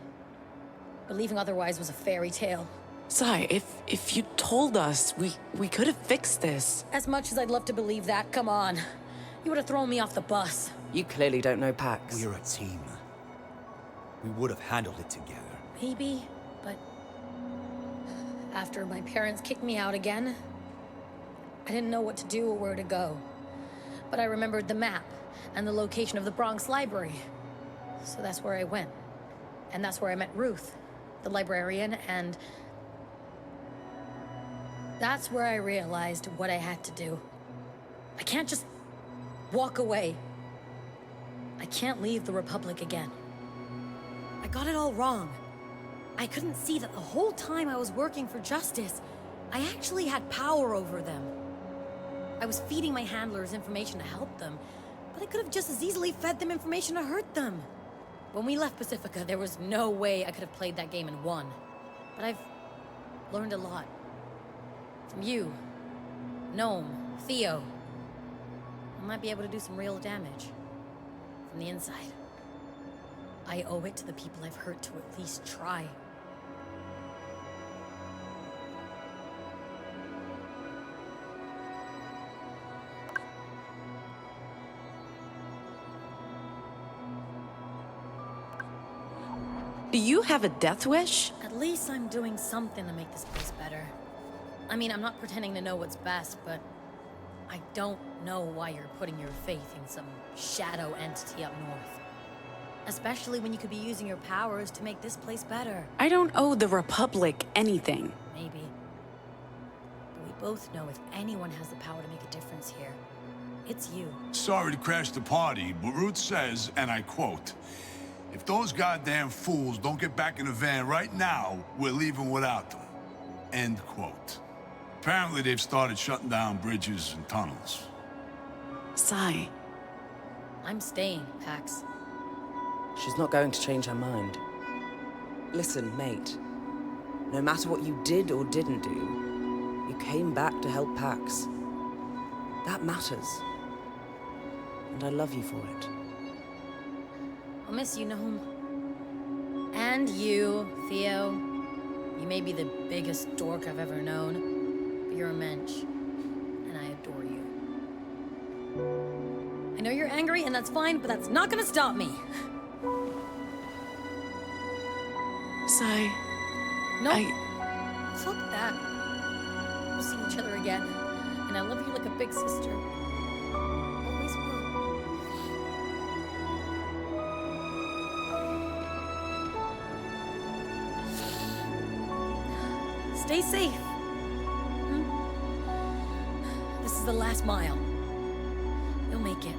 Believing otherwise was a fairy tale. Sai, if you told us, we could have fixed this. As much as I'd love to believe that, come on. You would have thrown me off the bus. You clearly don't know Pax. We're a team. We would have handled it together. Maybe, but... after my parents kicked me out again, I didn't know what to do or where to go. But I remembered the map and the location of the Bronx Library. So that's where I went. And that's where I met Ruth, the librarian, and... that's where I realized what I had to do. I can't just walk away. I can't leave the Republic again. I got it all wrong. I couldn't see that the whole time I was working for justice, I actually had power over them. I was feeding my handlers information to help them, but I could have just as easily fed them information to hurt them. When we left Pacifica, there was no way I could have played that game and won. But I've learned a lot. From you, Gnome, Theo. I might be able to do some real damage. From the inside. I owe it to the people I've hurt to at least try. Do you have a death wish? At least I'm doing something to make this place better. I mean, I'm not pretending to know what's best, but I don't know why you're putting your faith in some shadow entity up north. Especially when you could be using your powers to make this place better. I don't owe the Republic anything. Maybe. But we both know if anyone has the power to make a difference here, it's you. Sorry to crash the party, but Ruth says, and I quote, "If those goddamn fools don't get back in the van right now, we're leaving without them." End quote. Apparently they've started shutting down bridges and tunnels. Sai. I'm staying, Pax. She's not going to change her mind. Listen, mate. No matter what you did or didn't do, you came back to help Pax. That matters. And I love you for it. I'll miss you, Gnome. And you, Theo. You may be the biggest dork I've ever known, but you're a mensch, and I adore you. I know you're angry, and that's fine, but that's not gonna stop me. Sai. No. Fuck that. We'll see each other again, and I love you like a big sister. Always will. Stay safe. This is the last mile. You'll make it.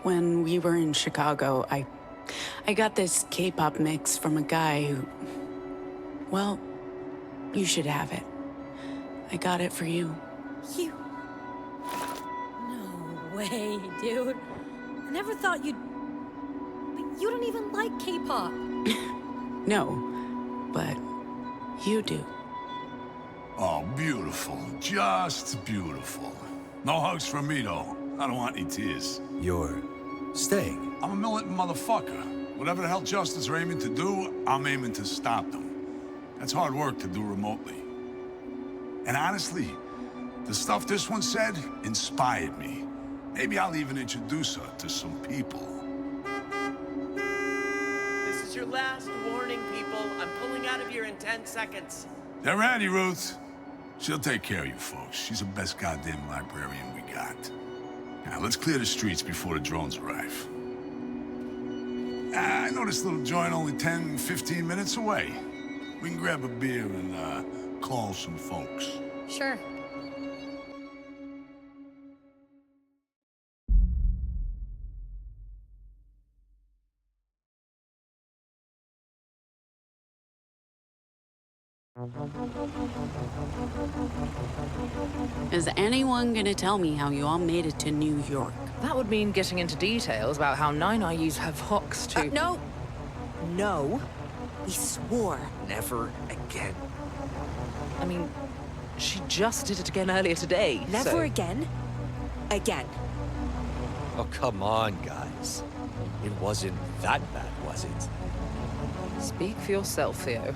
When we were in Chicago, I got this K-pop mix from a guy who... well, you should have it. I got it for you. You... No way, dude. I never thought you'd... But you don't even like K-pop. No, but you do. Oh, beautiful. Just beautiful. No hugs from me, though. I don't want any tears. You're staying? I'm a militant motherfucker. Whatever the hell Justice are aiming to do, I'm aiming to stop them. That's hard work to do remotely. And honestly, the stuff this one said inspired me. Maybe I'll even introduce her to some people. This is your last warning, people. I'm pulling out of here in 10 seconds. They're ready, Ruth. She'll take care of you folks. She's the best goddamn librarian we got. Now, let's clear the streets before the drones arrive. I know this little joint only 10, 15 minutes away. We can grab a beer and, call some folks. Sure. Is anyone gonna tell me how you all made it to New York? That would mean getting into details about how 9IUs have hawks to... No! No. We swore. Never again. I mean, she just did it again earlier today, Never so... again? Again. Oh, come on, guys. It wasn't that bad, was it? Speak for yourself, Theo.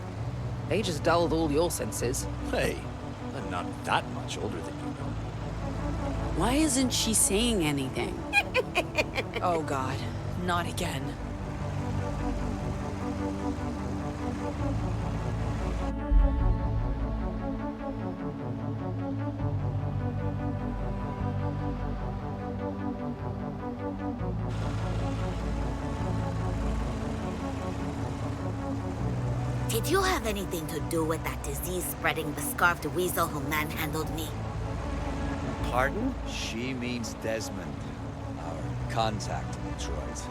Age has dulled all your senses. Hey, I'm not that much older than you know. Why isn't she saying anything? Oh, God. Not again. Did you have anything to do with that disease-spreading bescarfed weasel who manhandled me? Pardon? She means Desmond, our contact in Detroit.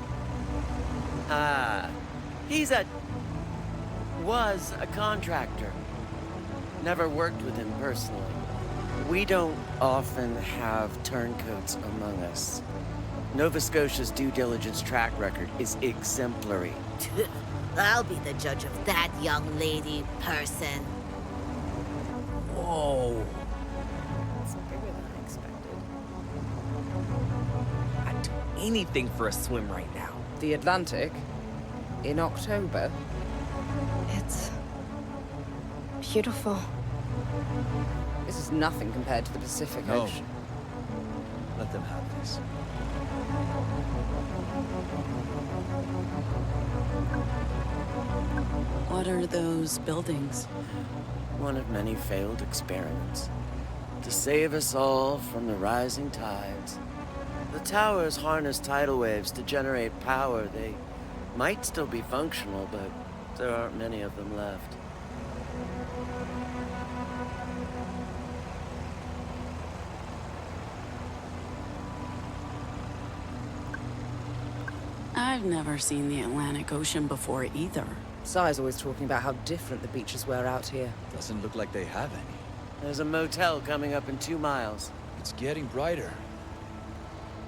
Ah, was a contractor. Never worked with him personally. We don't often have turncoats among us. Nova Scotia's due diligence track record is exemplary. I'll be the judge of that, young lady person. Whoa. It's bigger than I expected. I'd do anything for a swim right now. The Atlantic? In October? It's... beautiful. This is nothing compared to the Pacific No. Ocean. Let them have this. What are those buildings? One of many failed experiments. To save us all from the rising tides. The towers harness tidal waves to generate power. They might still be functional, but there aren't many of them left. I've never seen the Atlantic Ocean before either. Sai's always talking about how different the beaches were out here. Doesn't look like they have any. There's a motel coming up in 2 miles. It's getting brighter.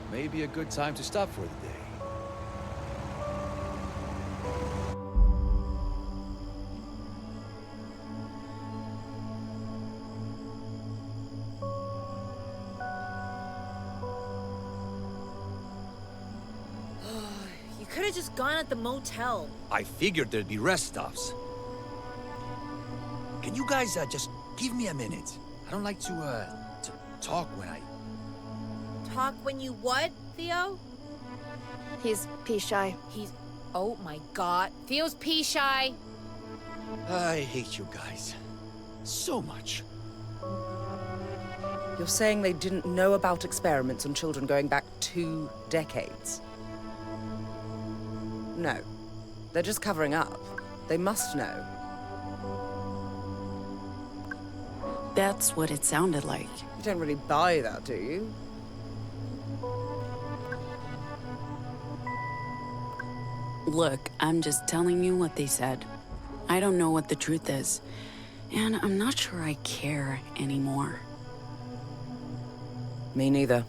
Maybe a good time to stop for the day. You could have just gone at the motel. I figured there'd be rest stops. Can you guys just give me a minute? I don't like to talk when I... Talk when you what, Theo? He's pea-shy. He's... Oh my god. Theo's pea-shy. I hate you guys. So much. You're saying they didn't know about experiments on children going back 2 decades? No. They're just covering up. They must know. That's what it sounded like. You don't really buy that, do you? Look, I'm just telling you what they said. I don't know what the truth is. And I'm not sure I care anymore. Me neither.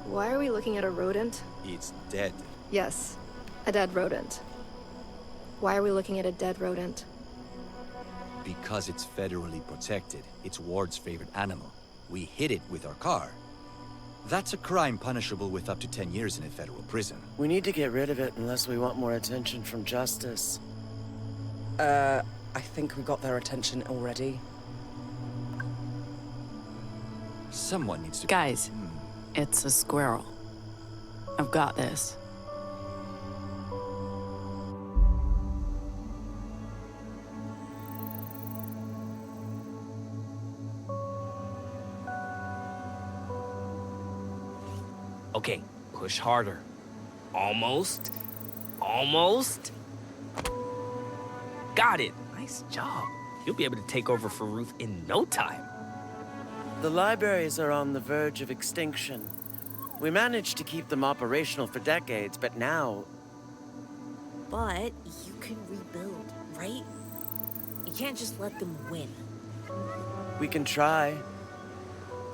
Why are we looking at a rodent? It's dead. Yes, a dead rodent. Why are we looking at a dead rodent? Because it's federally protected. It's Ward's favorite animal. We hit it with our car. That's a crime punishable with up to 10 years in a federal prison. We need to get rid of it unless we want more attention from justice. I think we got their attention already. Someone needs to... Guys, it's a squirrel. I've got this. Okay, push harder. Almost. Almost. Got it. Nice job. You'll be able to take over for Ruth in no time. The libraries are on the verge of extinction. We managed to keep them operational for decades, but now... But you can rebuild, right? You can't just let them win. We can try.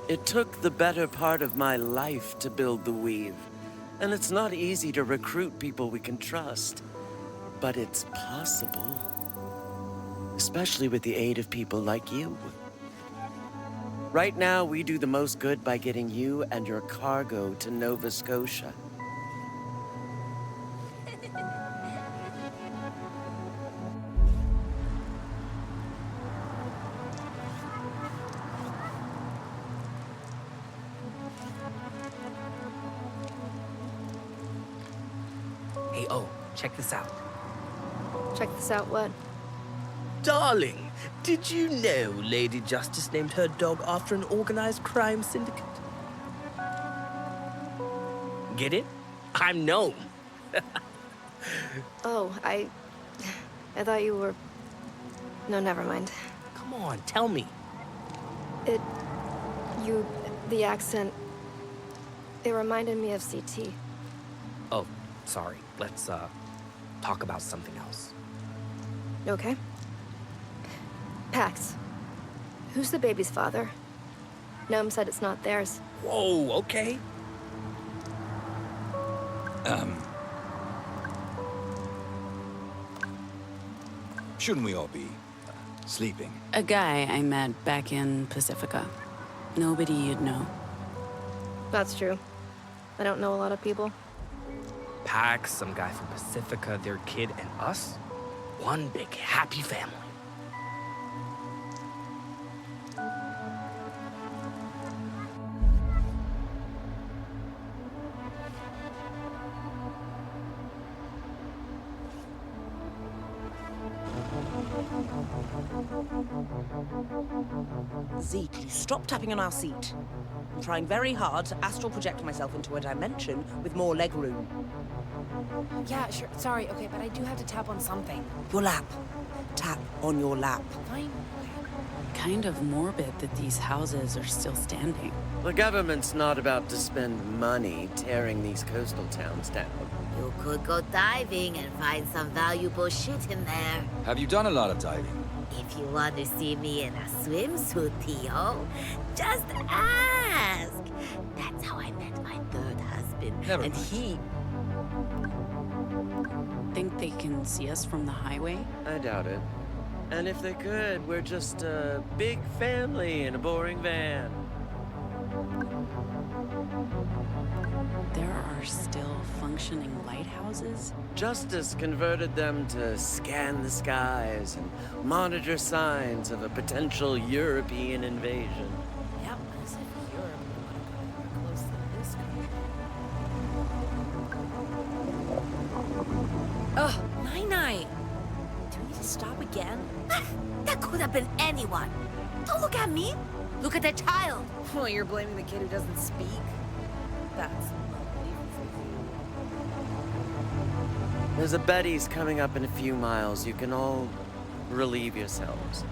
It took the better part of my life to build the Weave, and it's not easy to recruit people we can trust. But it's possible. Especially with the aid of people like you. Right now, we do the most good by getting you and your cargo to Nova Scotia. Hey, oh, check this out. Check this out, what? Darling, did you know Lady Justice named her dog after an organized crime syndicate? Get it? I'm Gnome. Oh, I thought you were... No, never mind. Come on, tell me. The accent, it reminded me of CT. Oh, sorry. Let's, talk about something else. Okay. Pax, who's the baby's father? Gnome said it's not theirs. Whoa, okay. Shouldn't we all be sleeping? A guy I met back in Pacifica. Nobody you'd know. That's true. I don't know a lot of people. Pax, some guy from Pacifica, their kid, and us. One big happy family. Zeke, stop tapping on our seat. I'm trying very hard to astral project myself into a dimension with more leg room. Yeah, sure. Sorry, okay, but I do have to tap on something. Your lap. Tap on your lap. Fine. Kind of morbid that these houses are still standing. The government's not about to spend money tearing these coastal towns down. You could go diving and find some valuable shit in there. Have you done a lot of diving? If you want to see me in a swimsuit, Theo, just ask. That's how I met my third husband. Never and mind. he... Think they can see us from the highway? I doubt it. And if they could, we're just a big family in a boring van. There are still functioning lighthouses? Justice converted them to scan the skies and monitor signs of a potential European invasion. Yep, as if Europe would want to go more close to this country. Ugh, Nine-Nine! Do we need to stop again? That could have been anyone. Don't look at me. Look at the child. Well, you're blaming the kid who doesn't speak? That's lovely for you. There's a Betty's coming up in a few miles. You can all relieve yourselves.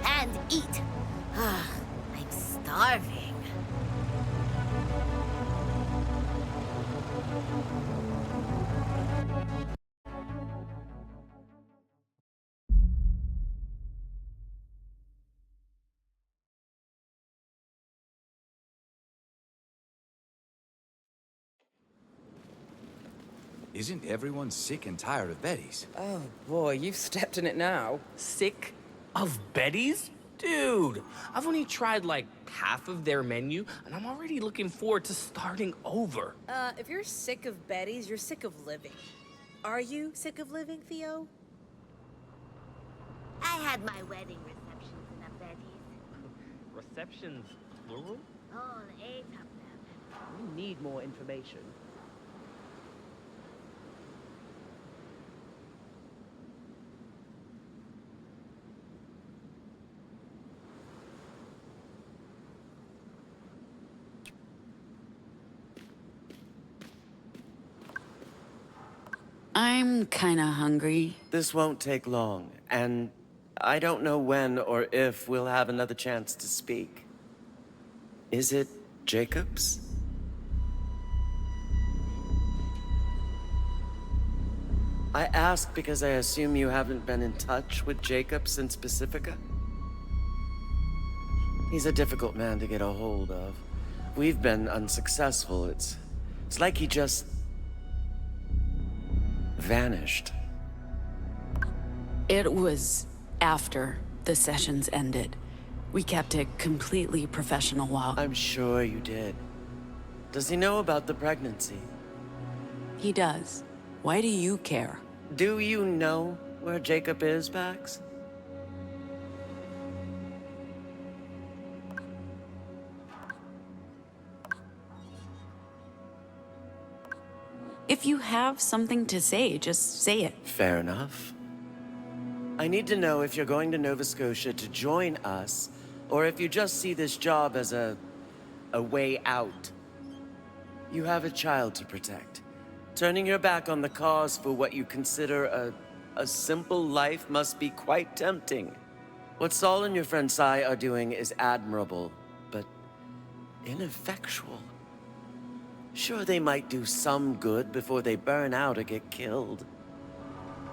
And eat. Ah, I'm starving. Isn't everyone sick and tired of Betty's? Oh boy, you've stepped in it now. Sick of Betty's? Dude, I've only tried like half of their menu, and I'm already looking forward to starting over. If you're sick of Betty's, you're sick of living. Are you sick of living, Theo? I had my wedding receptions in a Betty's. Receptions, plural? All 8 of them. We need more information. I'm kinda hungry. This won't take long, and I don't know when or if we'll have another chance to speak. Is it Jacobs? I ask because I assume you haven't been in touch with Jacob since Pacifica? He's a difficult man to get a hold of. We've been unsuccessful. It's like he just vanished. It was after the sessions ended. We kept it completely professional while... I'm sure you did. Does he know about the pregnancy? He does. Why do you care? Do you know where Jacob is, Pax? If you have something to say, just say it. Fair enough. I need to know if you're going to Nova Scotia to join us, or if you just see this job as a way out. You have a child to protect. Turning your back on the cause for what you consider a simple life must be quite tempting. What Saul and your friend Sai are doing is admirable, but ineffectual. Sure, they might do some good before they burn out or get killed.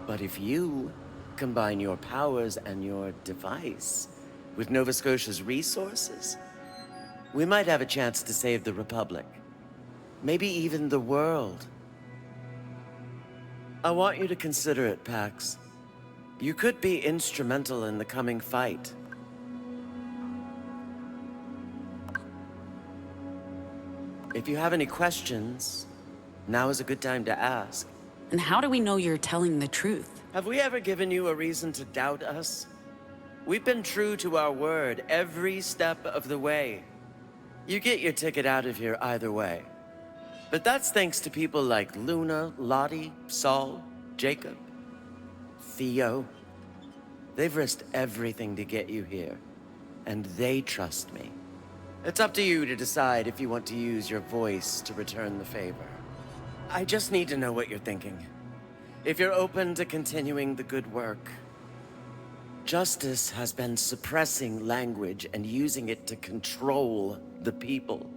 But if you combine your powers and your device with Nova Scotia's resources, we might have a chance to save the Republic. Maybe even the world. I want you to consider it, Pax. You could be instrumental in the coming fight. If you have any questions, now is a good time to ask. And how do we know you're telling the truth? Have we ever given you a reason to doubt us? We've been true to our word every step of the way. You get your ticket out of here either way. But that's thanks to people like Luna, Lottie, Saul, Jacob, Theo. They've risked everything to get you here, and they trust me. It's up to you to decide if you want to use your voice to return the favor. I just need to know what you're thinking. If you're open to continuing the good work. Justice has been suppressing language and using it to control the people.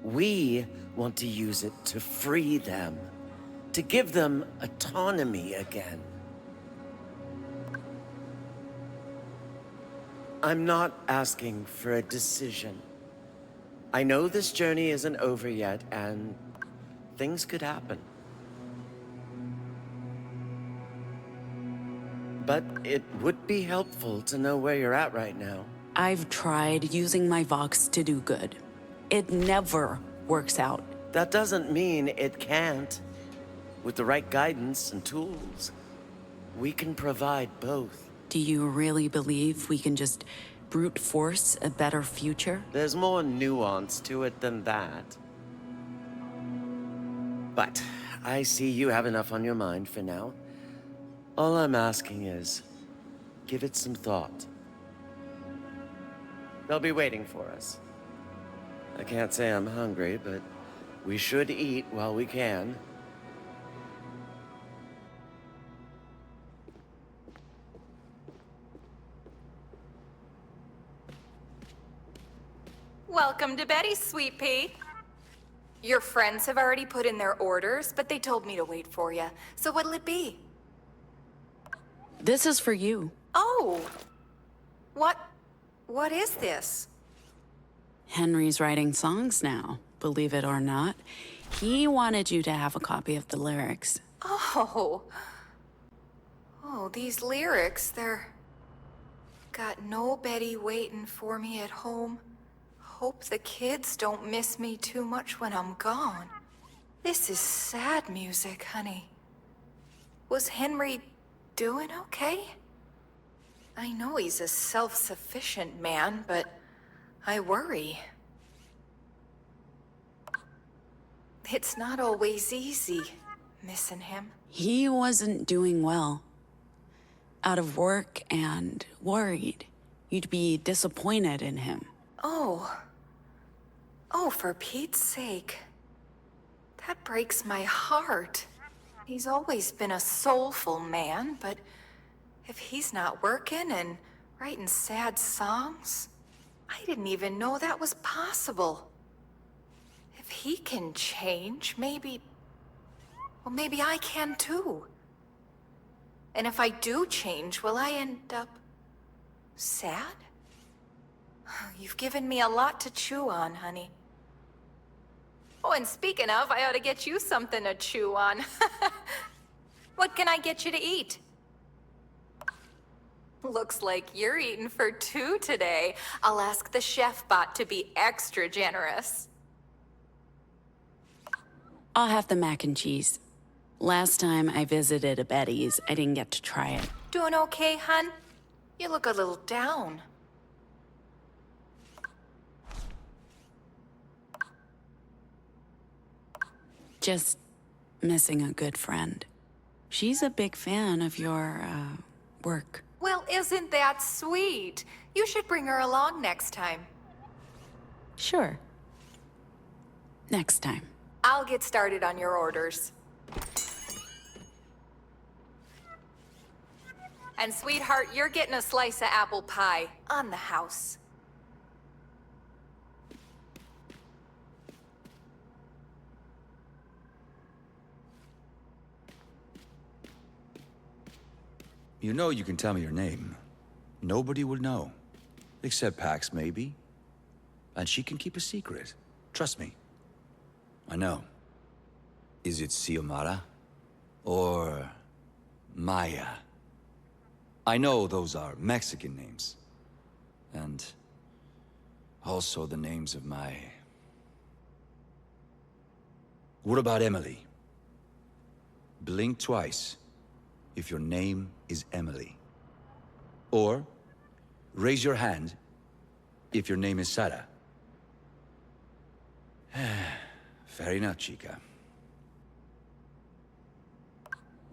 We want to use it to free them, to give them autonomy again. I'm not asking for a decision. I know this journey isn't over yet, and things could happen. But it would be helpful to know where you're at right now. I've tried using my Vox to do good. It never works out. That doesn't mean it can't. With the right guidance and tools, we can provide both. Do you really believe we can just brute force a better future? There's more nuance to it than that. But I see you have enough on your mind for now. All I'm asking is, give it some thought. They'll be waiting for us. I can't say I'm hungry, but we should eat while we can. Welcome to Betty's, sweet pea. Your friends have already put in their orders, but they told me to wait for you. So what'll it be? This is for you. Oh! What is this? Henry's writing songs now, believe it or not. He wanted you to have a copy of the lyrics. Oh. Oh, these lyrics, they're... Got no Betty waiting for me at home. Hope the kids don't miss me too much when I'm gone. This is sad music, honey. Was Henry doing okay? I know he's a self-sufficient man, but I worry. It's not always easy, missing him. He wasn't doing well. Out of work and worried. You'd be disappointed in him. Oh. Oh, for Pete's sake. That breaks my heart. He's always been a soulful man, but if he's not working and writing sad songs, I didn't even know that was possible. If he can change, maybe... Well, maybe I can too. And if I do change, will I end up... sad? You've given me a lot to chew on, honey. Oh, and speaking of, I ought to get you something to chew on. What can I get you to eat? Looks like you're eating for two today. I'll ask the chef bot to be extra generous. I'll have the mac and cheese. Last time I visited a Betty's, I didn't get to try it. Doing okay, hun? You look a little down. Just missing a good friend. She's a big fan of your, work. Well, isn't that sweet? You should bring her along next time. Sure. Next time. I'll get started on your orders. And sweetheart, you're getting a slice of apple pie on the house. You know you can tell me your name. Nobody will know. Except Pax, maybe. And she can keep a secret. Trust me. I know. Is it Xiomara? Or... Maya? I know those are Mexican names. And... also the names of my... What about Emily? Blink twice if your name is Emily. Or, raise your hand if your name is Sarah. Fair enough, chica.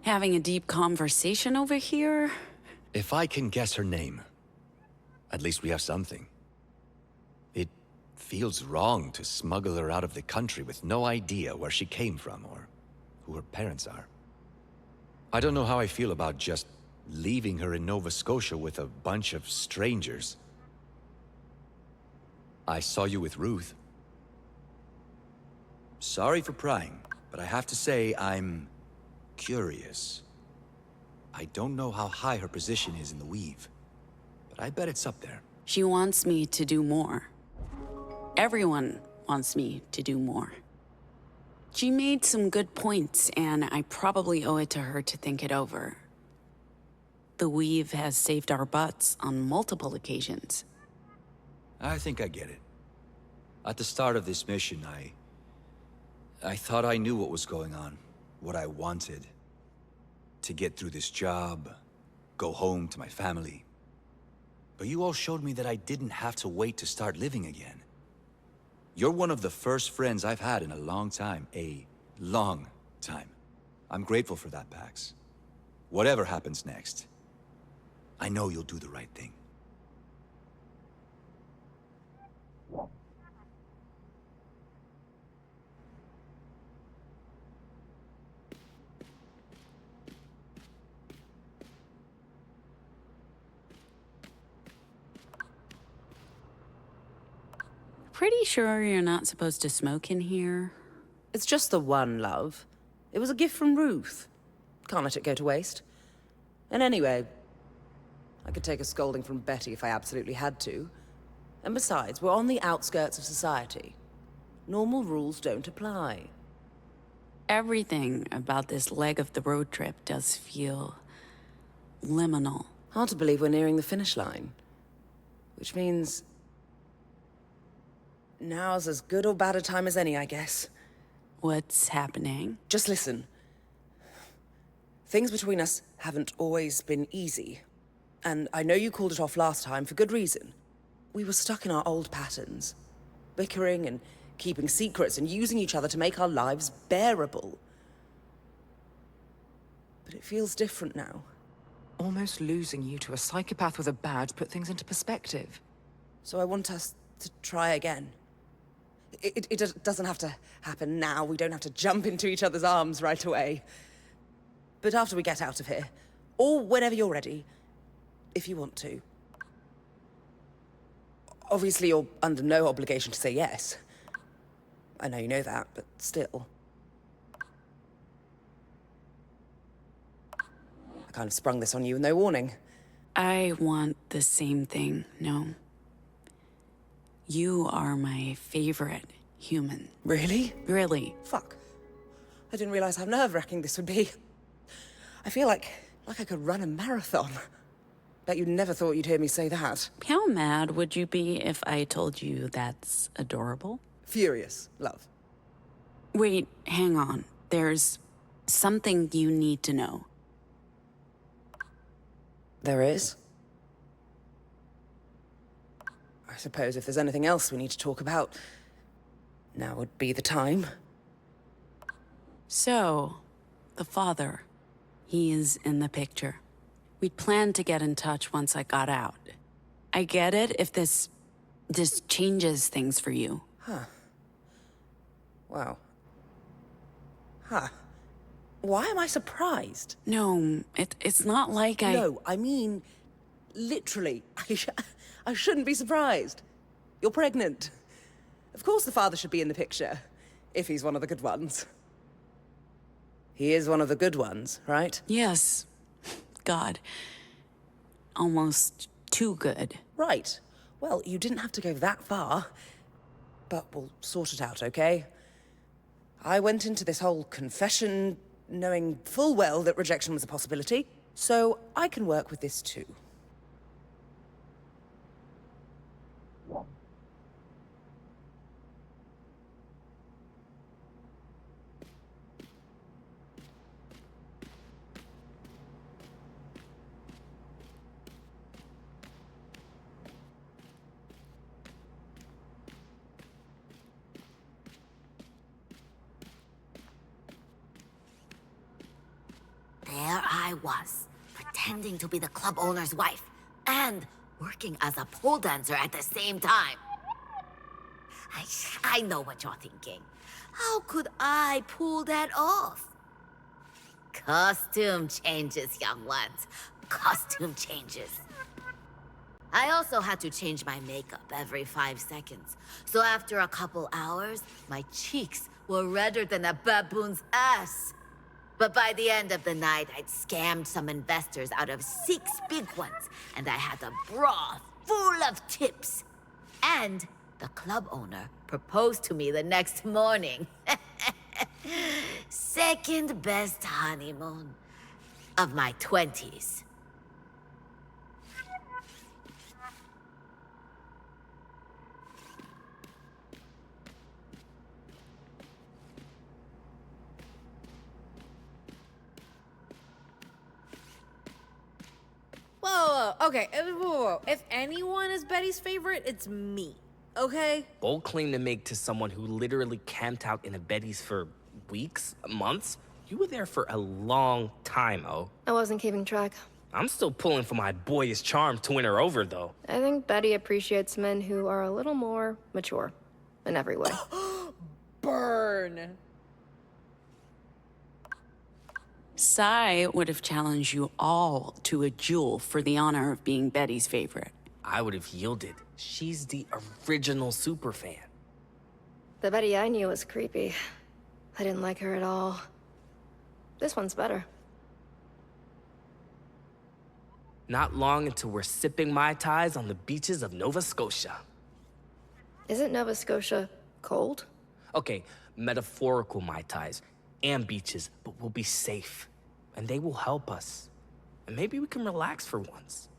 Having a deep conversation over here? If I can guess her name, at least we have something. It feels wrong to smuggle her out of the country with no idea where she came from or who her parents are. I don't know how I feel about just leaving her in Nova Scotia with a bunch of strangers. I saw you with Ruth. Sorry for prying, but I have to say I'm curious. I don't know how high her position is in the Weave, but I bet it's up there. She wants me to do more. Everyone wants me to do more. She made some good points, and I probably owe it to her to think it over. The Weave has saved our butts on multiple occasions. I think I get it. At the start of this mission, I thought I knew what was going on, what I wanted. To get through this job, go home to my family. But you all showed me that I didn't have to wait to start living again. You're one of the first friends I've had in a long time. A long time. I'm grateful for that, Pax. Whatever happens next, I know you'll do the right thing. pretty sure you're not supposed to smoke in here. It's just the one, love. It was a gift from Ruth. Can't let it go to waste. And anyway, I could take a scolding from Betty if I absolutely had to. And besides, we're on the outskirts of society. Normal rules don't apply. Everything about this leg of the road trip does feel liminal. Hard to believe we're nearing the finish line. Which means now's as good or bad a time as any, I guess. What's happening? Just listen. Things between us haven't always been easy. And I know you called it off last time for good reason. We were stuck in our old patterns. Bickering and keeping secrets and using each other to make our lives bearable. But it feels different now. Almost losing you to a psychopath with a badge put things into perspective. So I want us to try again. It doesn't have to happen now. We don't have to jump into each other's arms right away. But after we get out of here, or whenever you're ready, if you want to. Obviously, you're under no obligation to say yes. I know you know that, but still. I kind of sprung this on you with no warning. I want the same thing, no. You are my favorite human. Really? Really. Fuck. I didn't realize how nerve-wracking this would be. I feel like I could run a marathon. Bet you never thought you'd hear me say that. How mad would you be if I told you that's adorable? Furious, love. Wait, hang on. There's something you need to know. There is? I suppose if there's anything else we need to talk about, now would be the time. So, the father, he is in the picture. We'd planned to get in touch once I got out. I get it if this changes things for you. Huh. Wow. Huh. Why am I surprised? No, it's not like I... No, I mean, literally, I shouldn't be surprised. You're pregnant. Of course the father should be in the picture, if he's one of the good ones. He is one of the good ones, right? Yes. God. Almost too good. Right. Well, you didn't have to go that far. But we'll sort it out, okay? I went into this whole confession knowing full well that rejection was a possibility, so I can work with this too. There I was, pretending to be the club owner's wife, and working as a pole dancer at the same time. I know what you're thinking. How could I pull that off? Costume changes, young ones. Costume changes. I also had to change my makeup every 5 seconds. So after a couple hours, my cheeks were redder than a baboon's ass. But by the end of the night, I'd scammed some investors out of 6 big ones, and I had a bra full of tips. And the club owner proposed to me the next morning. Second best honeymoon of my 20s. Whoa, okay, whoa. If anyone is Betty's favorite, it's me, okay? Bold claim to make to someone who literally camped out in a Betty's for weeks, months? You were there for a long time, Oh. I wasn't keeping track. I'm still pulling for my boyish charm to win her over, though. I think Betty appreciates men who are a little more mature in every way. Burn. Sai would have challenged you all to a duel for the honor of being Betty's favorite. I would have yielded. She's the original superfan. The Betty I knew was creepy. I didn't like her at all. This one's better. Not long until we're sipping Mai Tais on the beaches of Nova Scotia. Isn't Nova Scotia cold? Okay, metaphorical Mai Tais and beaches, but we'll be safe. And they will help us. And maybe we can relax for once.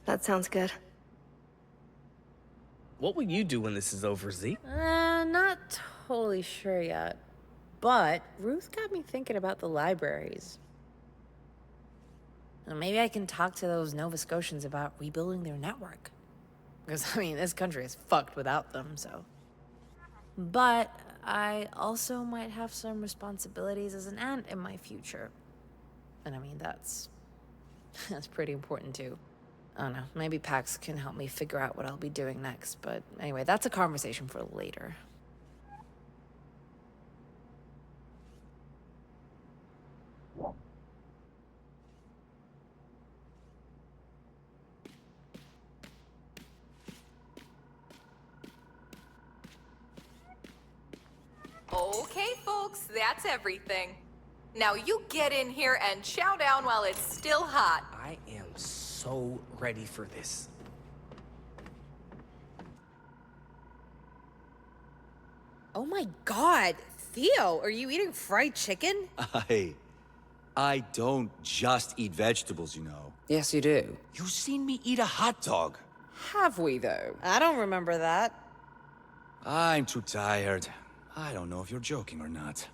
That sounds good. What will you do when this is over, Z? Not totally sure yet. But Ruth got me thinking about the libraries. Well, maybe I can talk to those Nova Scotians about rebuilding their network. Because, I mean, this country is fucked without them, so. But I also might have some responsibilities as an aunt in my future. And I mean, that's pretty important too. I don't know, maybe Pax can help me figure out what I'll be doing next. But anyway, that's a conversation for later. Okay, folks, that's everything. Now you get in here and chow down while it's still hot. I am so ready for this. Oh my god, Theo, are you eating fried chicken? I don't just eat vegetables, you know. Yes, you do. You've seen me eat a hot dog. Have we, though? I don't remember that. I'm too tired. I don't know if you're joking or not.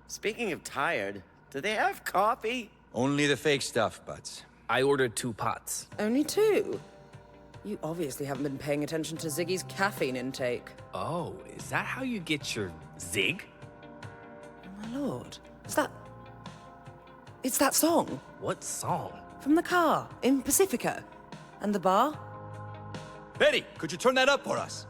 Speaking of tired, do they have coffee? Only the fake stuff, but I ordered 2 pots. Only 2? You obviously haven't been paying attention to Ziggy's caffeine intake. Oh, is that how you get your zig? Oh my lord. It's that song. What song? From the car, in Pacifica. And the bar? Betty, could you turn that up for us?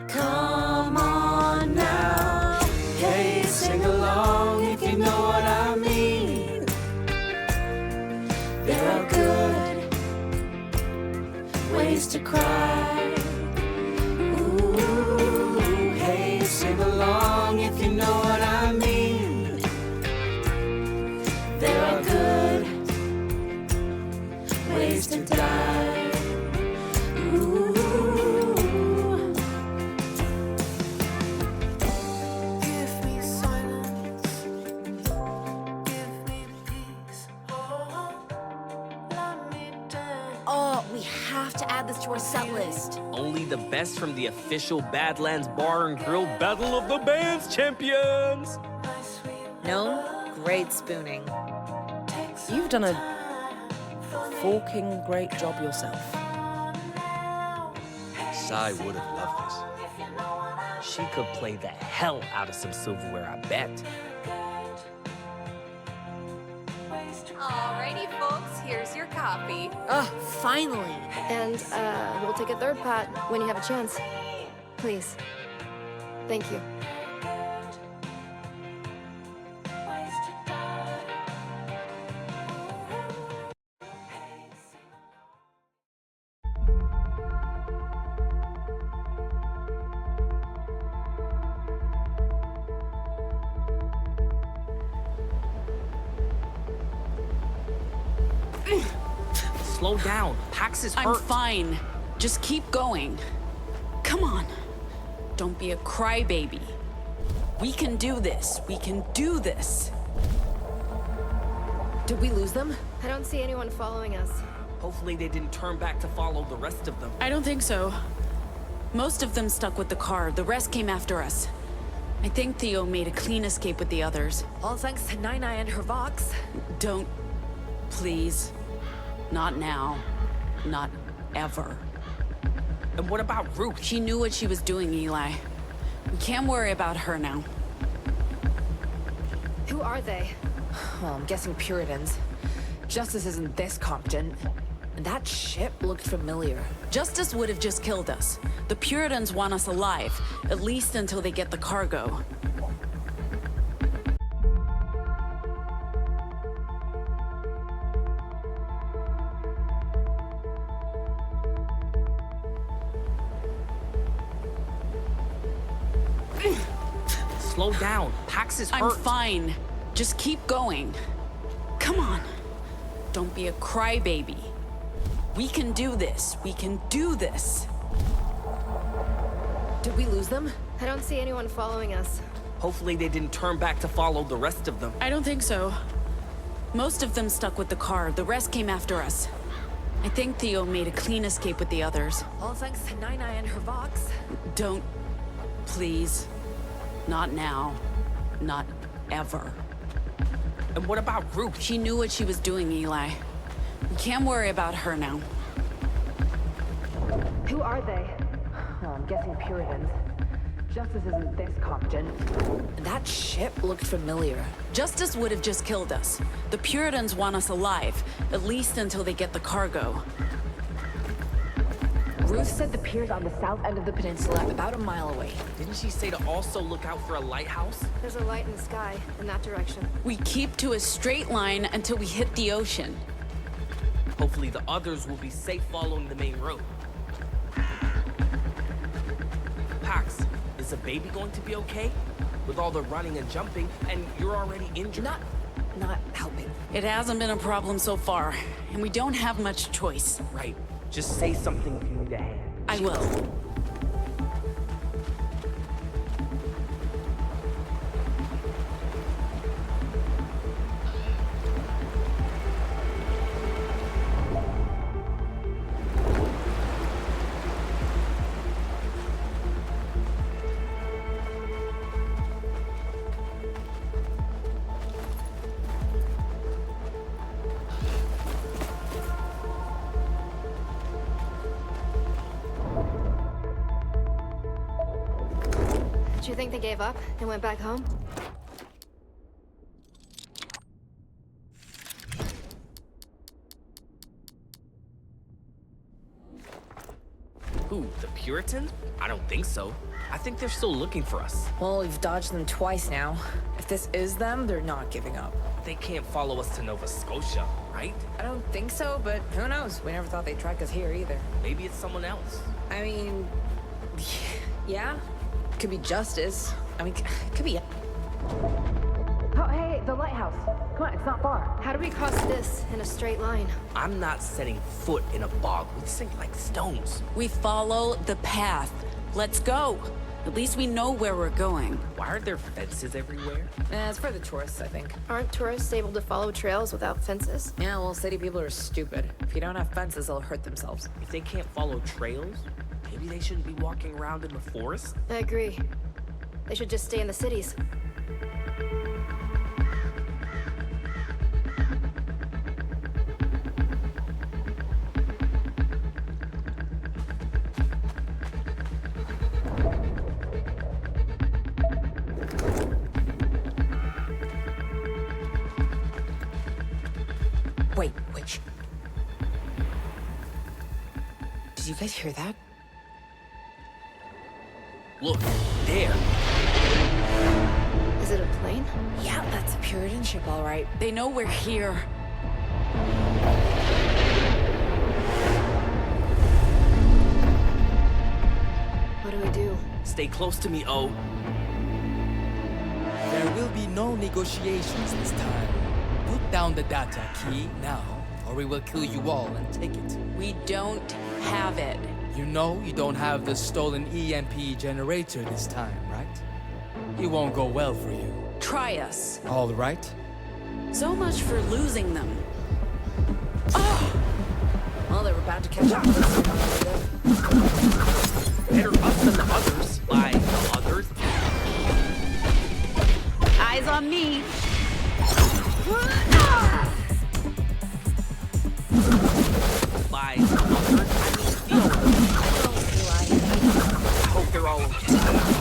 Come on now, hey, sing along if you know what I mean. There are good ways to cry. Ooh, hey, sing along if you know what I mean. There are good ways to die. To our set list. Only the best from the official Badlands Bar and Grill Battle of the Bands champions! Gnome, great spooning. You've done a forking great job yourself. Sai would have loved this. She could play the hell out of some silverware, I bet. Alrighty, folks, here's your coffee. Finally. And, we'll take a third pot when you have a chance. Please. Thank you. Slow down. Pax is hurt. I'm fine. Just keep going. Come on. Don't be a crybaby. We can do this. We can do this. Did we lose them? I don't see anyone following us. Hopefully they didn't turn back to follow the rest of them. I don't think so. Most of them stuck with the car. The rest came after us. I think Theo made a clean escape with the others. All thanks to Nine and her Vox. Don't. Please. Not now. Not ever. And what about Ruth? She knew what she was doing, Eli. We can't worry about her now. Who are they? Well, I'm guessing Puritans. Justice isn't this competent. And that ship looked familiar. Justice would have just killed us. The Puritans want us alive, at least until they get the cargo. Slow down. Pax is hurt. I'm fine. Just keep going. Come on. Don't be a crybaby. We can do this. We can do this. Did we lose them? I don't see anyone following us. Hopefully they didn't turn back to follow the rest of them. I don't think so. Most of them stuck with the car. The rest came after us. I think Theo made a clean escape with the others. All thanks to Nine and her Vox. Don't. Please. Not now. Not ever. And what about Ruth? She knew what she was doing, Eli. We can't worry about her now. Who are they? Well, I'm guessing Puritans. Justice isn't this Copton. That ship looked familiar. Justice would have just killed us. The Puritans want us alive, at least until they get the cargo. Ruth said the pier's on the south end of the peninsula, about a mile away. Didn't she say to also look out for a lighthouse? There's a light in the sky, in that direction. We keep to a straight line until we hit the ocean. Hopefully the others will be safe following the main road. Pax, is the baby going to be okay? With all the running and jumping, and you're already injured. Not helping. It hasn't been a problem so far, and we don't have much choice. Right. Just say something if you need a hand. I will. Do you think they gave up and went back home? Who, the Puritans? I don't think so. I think they're still looking for us. Well, we've dodged them twice now. If this is them, they're not giving up. They can't follow us to Nova Scotia, right? I don't think so, but who knows? We never thought they'd track us here either. Maybe it's someone else. I mean, yeah. Could be Justice. I mean, could be... Oh, hey, the lighthouse. Come on, it's not far. How do we cross this in a straight line? I'm not setting foot in a bog. We'd sink like stones. We follow the path. Let's go. At least we know where we're going. Why are there fences everywhere? It's for the tourists, I think. Aren't tourists able to follow trails without fences? Yeah, well, city people are stupid. If you don't have fences, they'll hurt themselves. If they can't follow trails, maybe they shouldn't be walking around in the forest? I agree. They should just stay in the cities. Wait. Did you guys hear that? Look, there. Is it a plane? Yeah, that's a Puritan ship, all right. They know we're here. What do we do? Stay close to me, O. There will be no negotiations this time. Put down the data key now, or we will kill you all and take it. We don't have it. You know you don't have the stolen EMP generator this time, right? It won't go well for you. Try us. All right. So much for losing them. Well, they were about to catch up. Better us than the others. By the others. Eyes on me. By the others. I hope they're all okay. I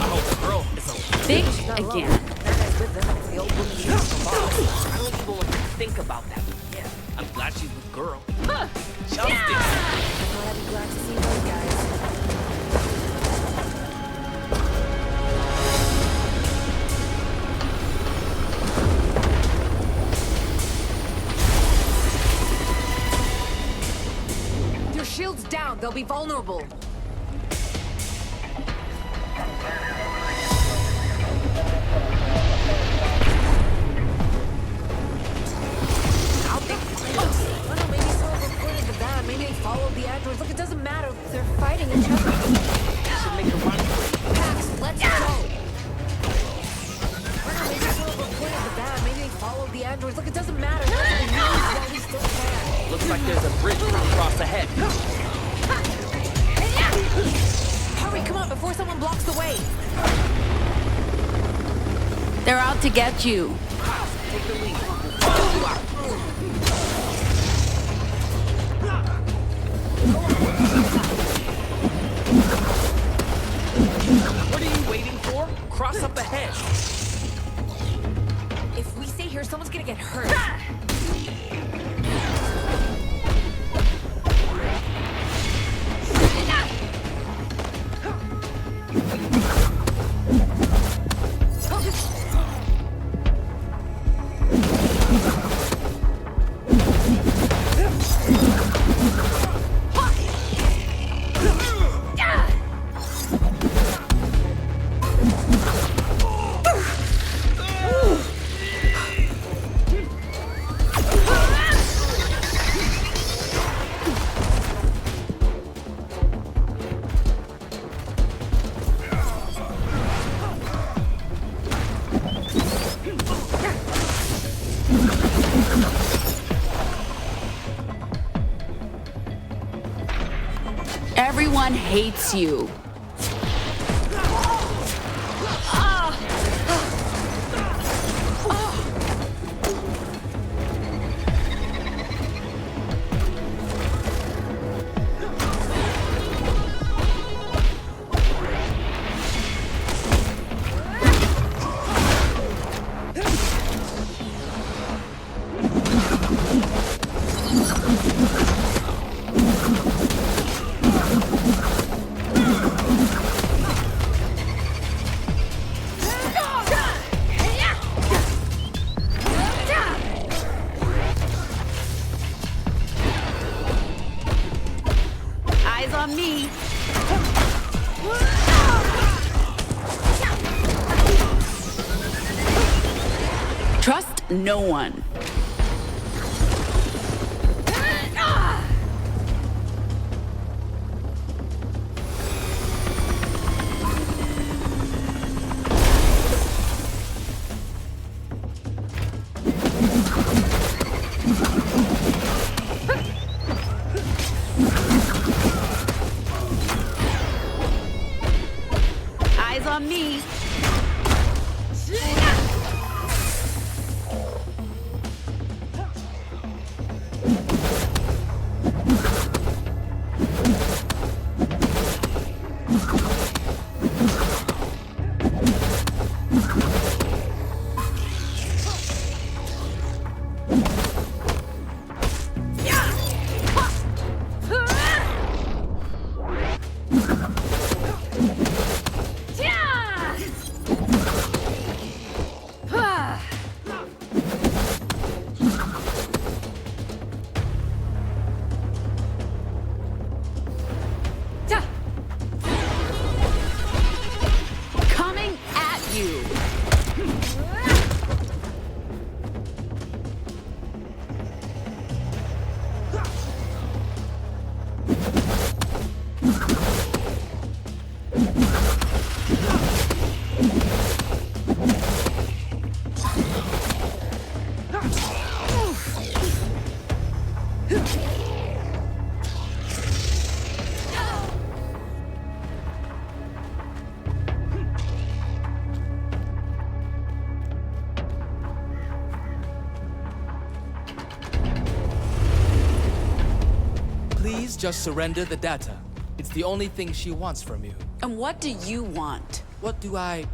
hope the girl is okay. Think again. I don't even want to think about that. Yeah, I'm glad she's with girl. Justice. I'd be glad to see those guys. Their shields down. They'll be vulnerable. androids. Look, it doesn't matter. Let's move while we still can. Looks like there's a bridge to cross ahead. Hurry, come on, before someone blocks the way. They're out to get you. Take the lead. What are you waiting for? Cross up ahead. If we stay here, someone's gonna get hurt. Everyone hates you. Eyes on me. Trust no one. Eyes on me. Coming at you. Please just surrender the data. It's the only thing she wants from you. And what do you want? What do I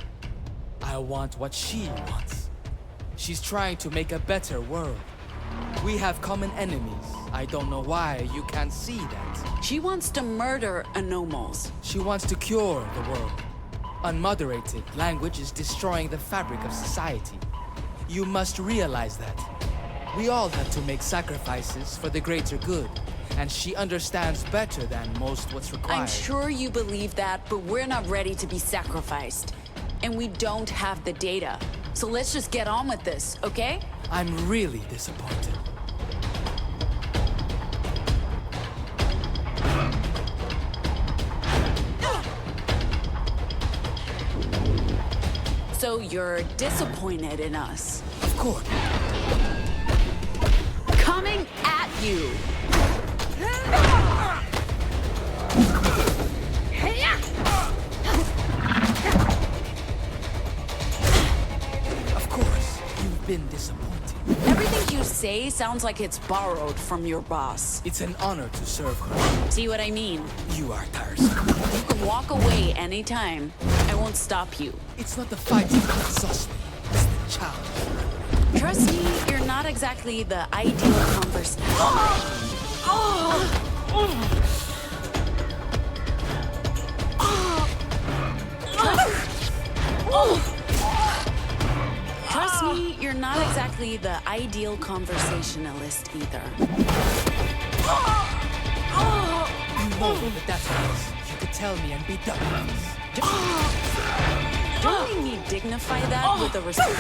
want what she wants. She's trying to make a better world. We have common enemies. I don't know why you can't see that. She wants to murder anomals. She wants to cure the world. Unmoderated language is destroying the fabric of society. You must realize that. We all have to make sacrifices for the greater good, and she understands better than most what's required. I'm sure you believe that, but we're not ready to be sacrificed. And we don't have the data. So let's just get on with this, okay? I'm really disappointed. So you're disappointed in us? Of course. you. Of course, you've been disappointed. Everything you say sounds like it's borrowed from your boss. It's an honor to serve her. See what I mean? You are tiresome. You can walk away anytime. I won't stop you. It's not the fighting that exhausts me. It's the challenge. Trust me, you're not exactly the ideal conversation. Trust me, you're not exactly the ideal conversationalist either. You know that that's nice. You could tell me and be done with this. Don't make me dignify that with a respect.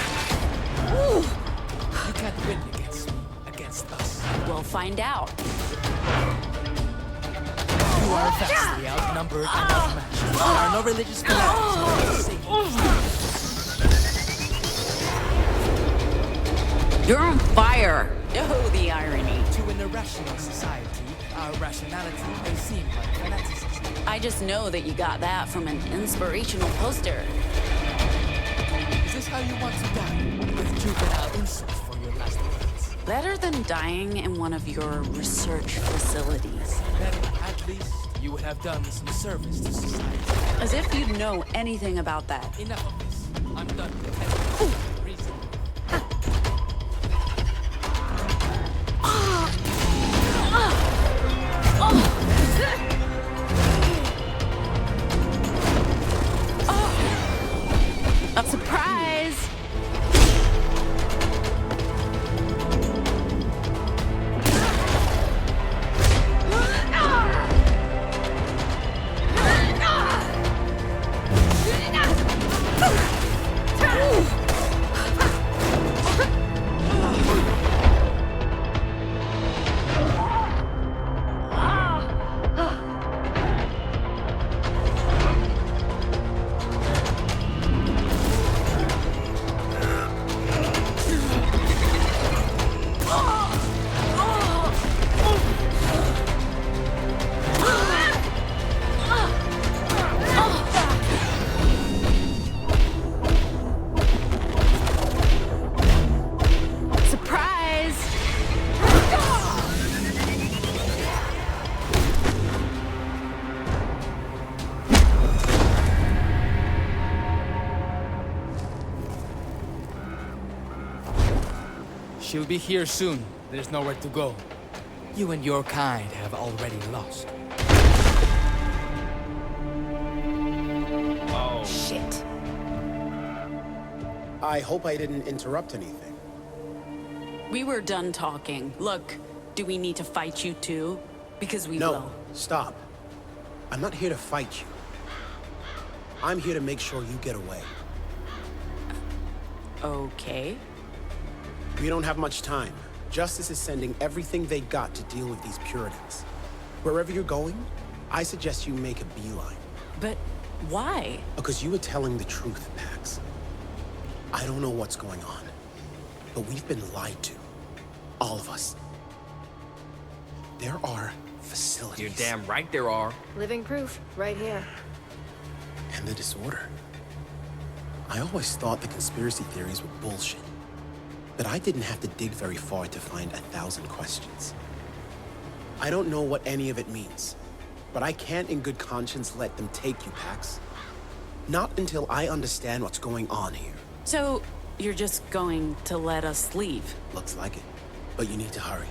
You can't win against us. We'll find out. You are vastly outnumbered and outmatched. There are no religious fanatics. You're on fire. Oh, the irony. To an irrational society, our rationality may seem like fanaticism. I just know that you got that from an inspirational poster. Is this how you want to die? With juvenile insults for your last words? Better than dying in one of your research facilities. Then, at least, you would have done some service to society. As if you'd know anything about that. Enough of this. I'm done pretending. Reason. A surprise! She'll be here soon. There's nowhere to go. You and your kind have already lost. Oh. Shit. I hope I didn't interrupt anything. We were done talking. Look, do we need to fight you too? Because we will. No, stop. I'm not here to fight you. I'm here to make sure you get away. Okay. We don't have much time. Justice is sending everything they got to deal with these Puritans. Wherever you're going, I suggest you make a beeline. But why? Because you were telling the truth, Pax. I don't know what's going on, but we've been lied to. All of us. There are facilities. You're damn right there are. Living proof, right here. And the disorder. I always thought the conspiracy theories were bullshit. But I didn't have to dig very far to find 1,000 questions. I don't know what any of it means, but I can't in good conscience let them take you, Pax. Not until I understand what's going on here. So, you're just going to let us leave? Looks like it, but you need to hurry.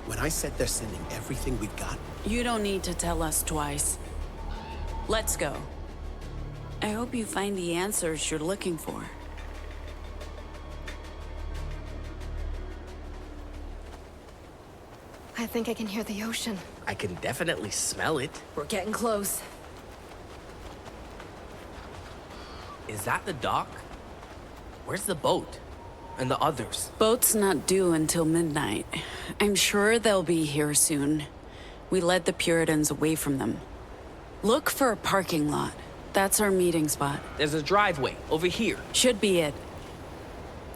When I said they're sending everything we've got... You don't need to tell us twice. Let's go. I hope you find the answers you're looking for. I think I can hear the ocean. I can definitely smell it. We're getting close. Is that the dock? Where's the boat? And the others? Boat's not due until midnight. I'm sure they'll be here soon. We led the Puritans away from them. Look for a parking lot. That's our meeting spot. There's a driveway over here. Should be it.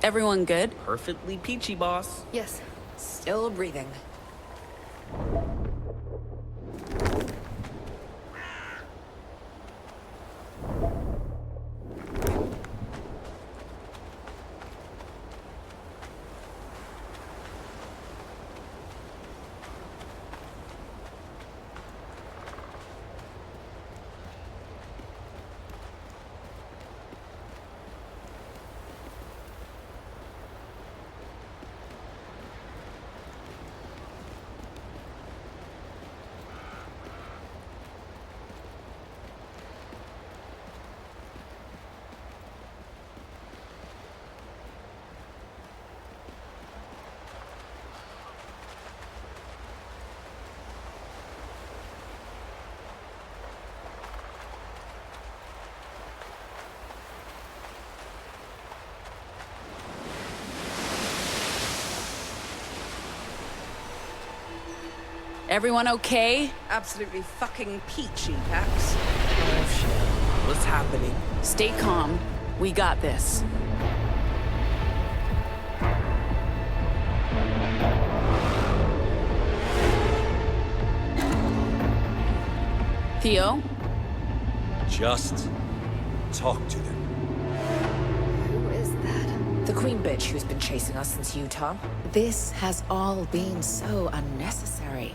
Everyone good? Perfectly peachy, boss. Yes. Still breathing. Everyone okay? Absolutely fucking peachy, Pax. Oh shit. What's happening? Stay calm. We got this. Theo? Just talk to them. Who is that? The queen bitch who's been chasing us since Utah. This has all been so unnecessary.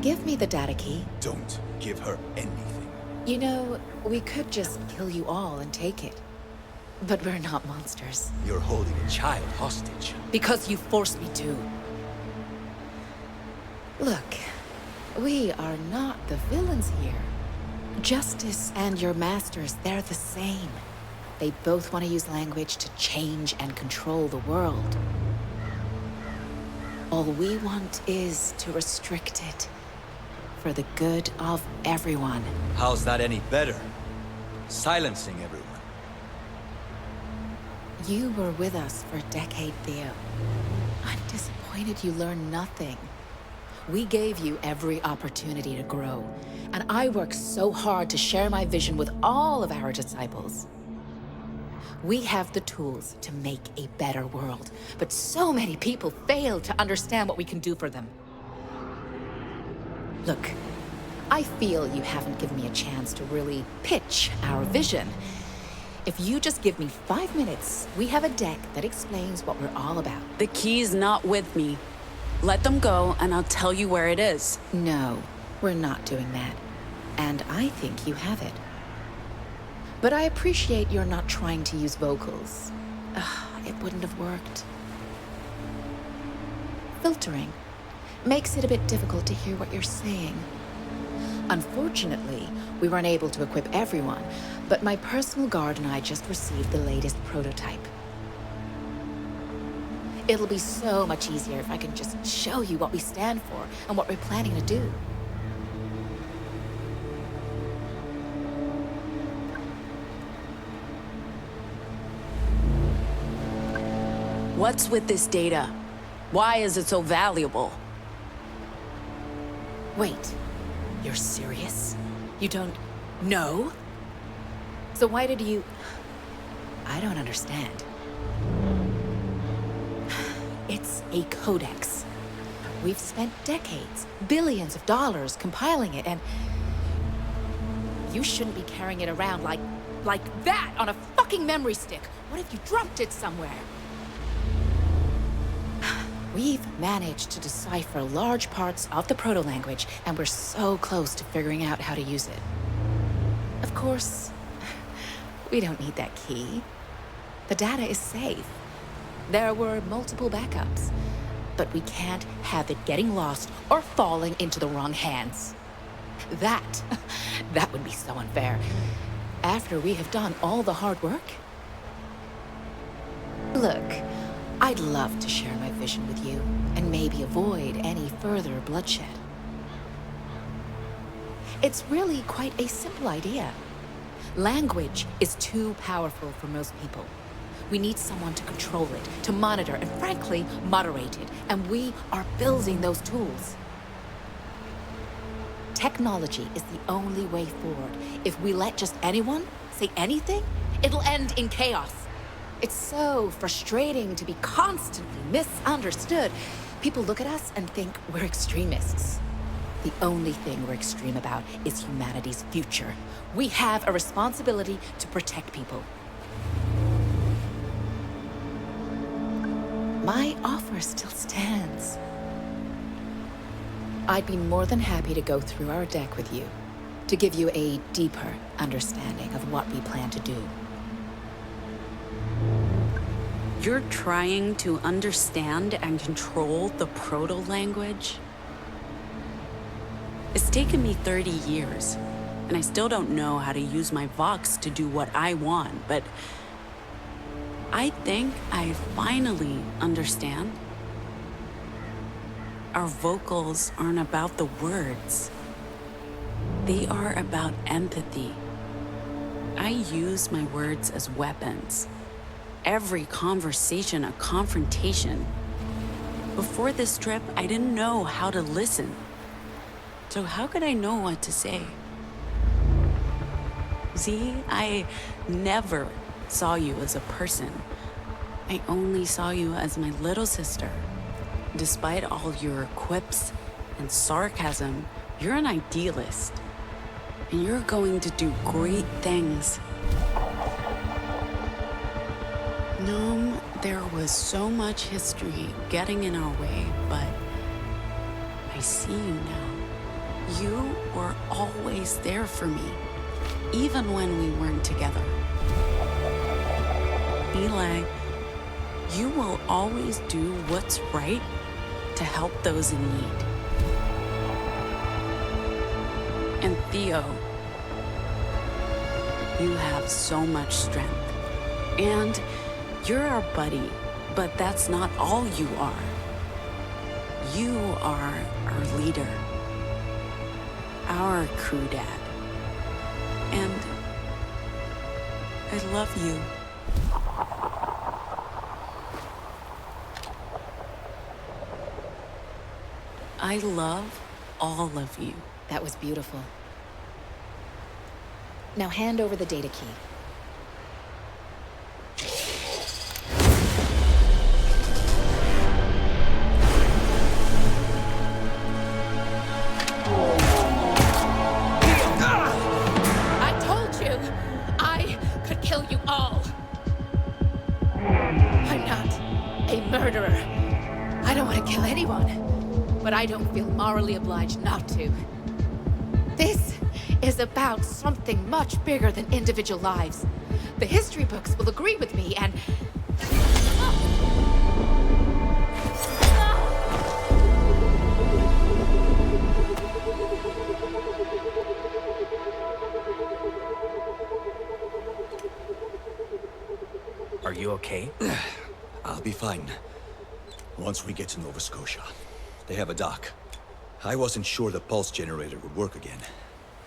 Give me the data key. Don't give her anything. You know, we could just kill you all and take it. But we're not monsters. You're holding a child hostage. Because you forced me to. Look, we are not the villains here. Justice and your masters, they're the same. They both want to use language to change and control the world. All we want is to restrict it. For the good of everyone. How's that any better? Silencing everyone. You were with us for a decade, Theo. I'm disappointed you learned nothing. We gave you every opportunity to grow, and I worked so hard to share my vision with all of our disciples. We have the tools to make a better world, but so many people fail to understand what we can do for them. Look, I feel you haven't given me a chance to really pitch our vision. If you just give me 5 minutes, we have a deck that explains what we're all about. The key's not with me. Let them go, and I'll tell you where it is. No, we're not doing that. And I think you have it. But I appreciate you're not trying to use vocals. It wouldn't have worked. Filtering makes it a bit difficult to hear what you're saying. Unfortunately, we weren't able to equip everyone, but my personal guard and I just received the latest prototype. It'll be so much easier if I can just show you what we stand for and what we're planning to do. What's with this data? Why is it so valuable? Wait, you're serious? You don't know? So why did you... I don't understand. It's a codex. We've spent decades, billions of dollars compiling it, and... You shouldn't be carrying it around like that on a fucking memory stick. What if you dropped it somewhere? We've managed to decipher large parts of the proto-language, and we're so close to figuring out how to use it. Of course, we don't need that key. The data is safe. There were multiple backups, but we can't have it getting lost or falling into the wrong hands. That would be so unfair. After we have done all the hard work? Look, I'd love to share my vision with you, and maybe avoid any further bloodshed. It's really quite a simple idea. Language is too powerful for most people. We need someone to control it, to monitor, and frankly, moderate it. And we are building those tools. Technology is the only way forward. If we let just anyone say anything, it'll end in chaos. It's so frustrating to be constantly misunderstood, People look at us and think we're extremists. The only thing we're extreme about is humanity's future. We have a responsibility to protect people. My offer still stands. I'd be more than happy to go through our deck with you, to give you a deeper understanding of what we plan to do. You're trying to understand and control the proto-language? It's taken me 30 years, and I still don't know how to use my Vox to do what I want, but I think I finally understand. Our vocals aren't about the words. They are about empathy. I use my words as weapons. Every conversation a confrontation. Before this trip, I didn't know how to listen. So how could I know what to say? See, I never saw you as a person. I only saw you as my little sister. Despite all your quips and sarcasm, you're an idealist. And you're going to do great things. Gnome, there was so much history getting in our way, but I see you now. You were always there for me, even when we weren't together. Eli, you will always do what's right to help those in need. And Theo, you have so much strength. And you're our buddy, but that's not all you are. You are our leader, our crew dad. And I love you. I love all of you. That was beautiful. Now hand over the data key. I told you, I could kill you all. I'm not a murderer. I don't want to kill anyone. But I don't feel morally obliged not to. This is about something much bigger than individual lives. The history books will agree with me, and... Are you okay? I'll be fine. Once we get to Nova Scotia. They have a dock. I wasn't sure the pulse generator would work again,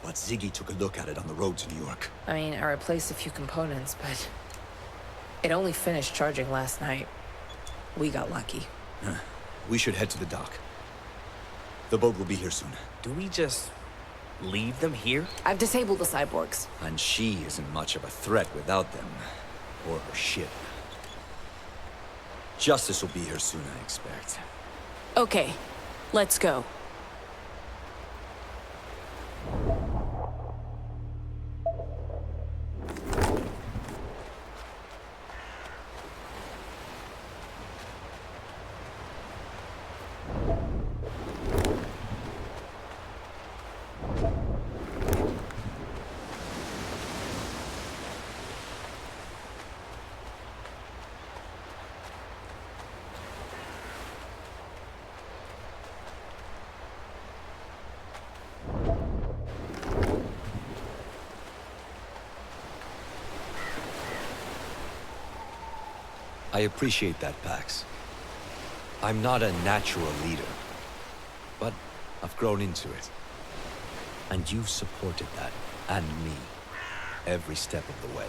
but Ziggy took a look at it on the road to New York. I mean, I replaced a few components, but it only finished charging last night. We got lucky. We should head to the dock. The boat will be here soon. Do we just leave them here? I've disabled the cyborgs. And she isn't much of a threat without them. Or her ship. Justice will be here soon, I expect. Okay, let's go. I appreciate that, Pax. I'm not a natural leader, but I've grown into it. And you've supported that, and me, every step of the way.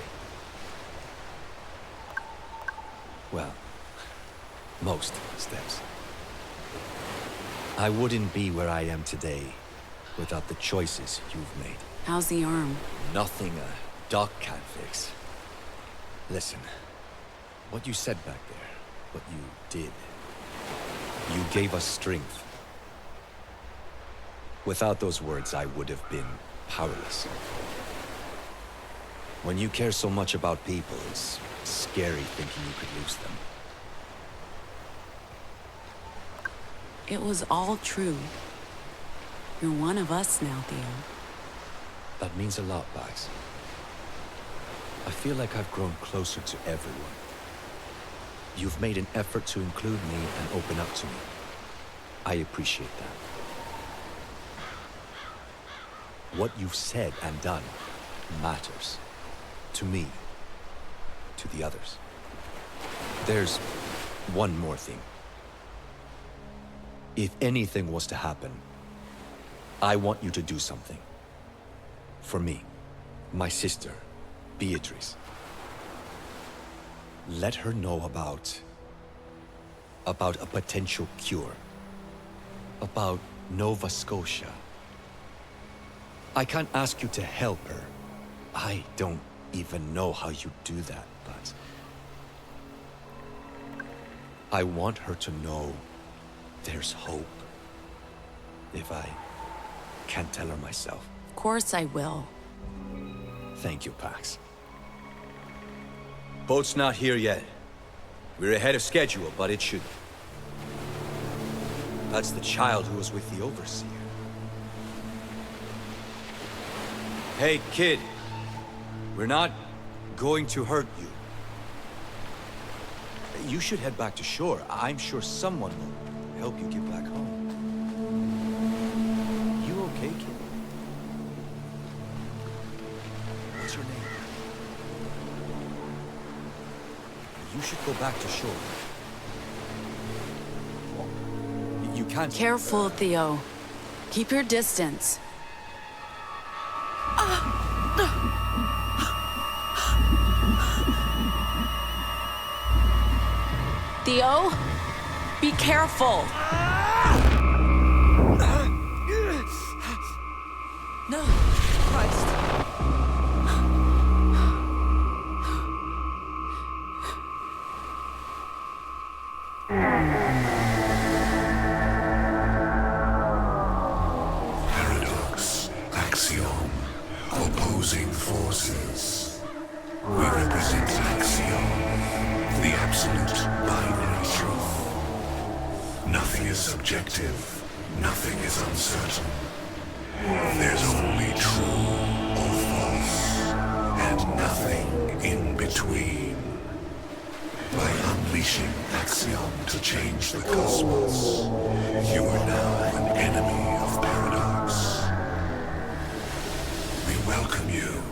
Well, most steps. I wouldn't be where I am today without the choices you've made. How's the arm? Nothing a doc can't fix. Listen. What you said back there, what you did, You gave us strength. Without those words, I would have been powerless. When you care so much about people, it's scary thinking you could lose them. It was all true. You're one of us now, Theo. That means a lot, Bax. I feel like I've grown closer to everyone. You've made an effort to include me and open up to me. I appreciate that. What you've said and done matters. To me. To the others. There's one more thing. If anything was to happen, I want you to do something. For me, my sister, Beatrice. Let her know about a potential cure. About Nova Scotia. I can't ask you to help her. I don't even know how you do that, but I want her to know there's hope. If I can't tell her myself. Of course I will. Thank you, Pax. Boat's not here yet. We're ahead of schedule, but it should. That's the child who was with the Overseer. Hey, kid. We're not going to hurt you. You should head back to shore. I'm sure someone will help you get back home. You okay, kid? What's your name? You should go back to shore. You can't... Careful, Theo. Keep your distance. Theo, be careful. No, Christ. Paradox, axiom, opposing forces. We represent axiom, the absolute binary truth. Nothing is subjective, nothing is uncertain. There's only true or false, and nothing in between. By unleashing axiom to change the cosmos, you are now an enemy of paradox. We welcome you.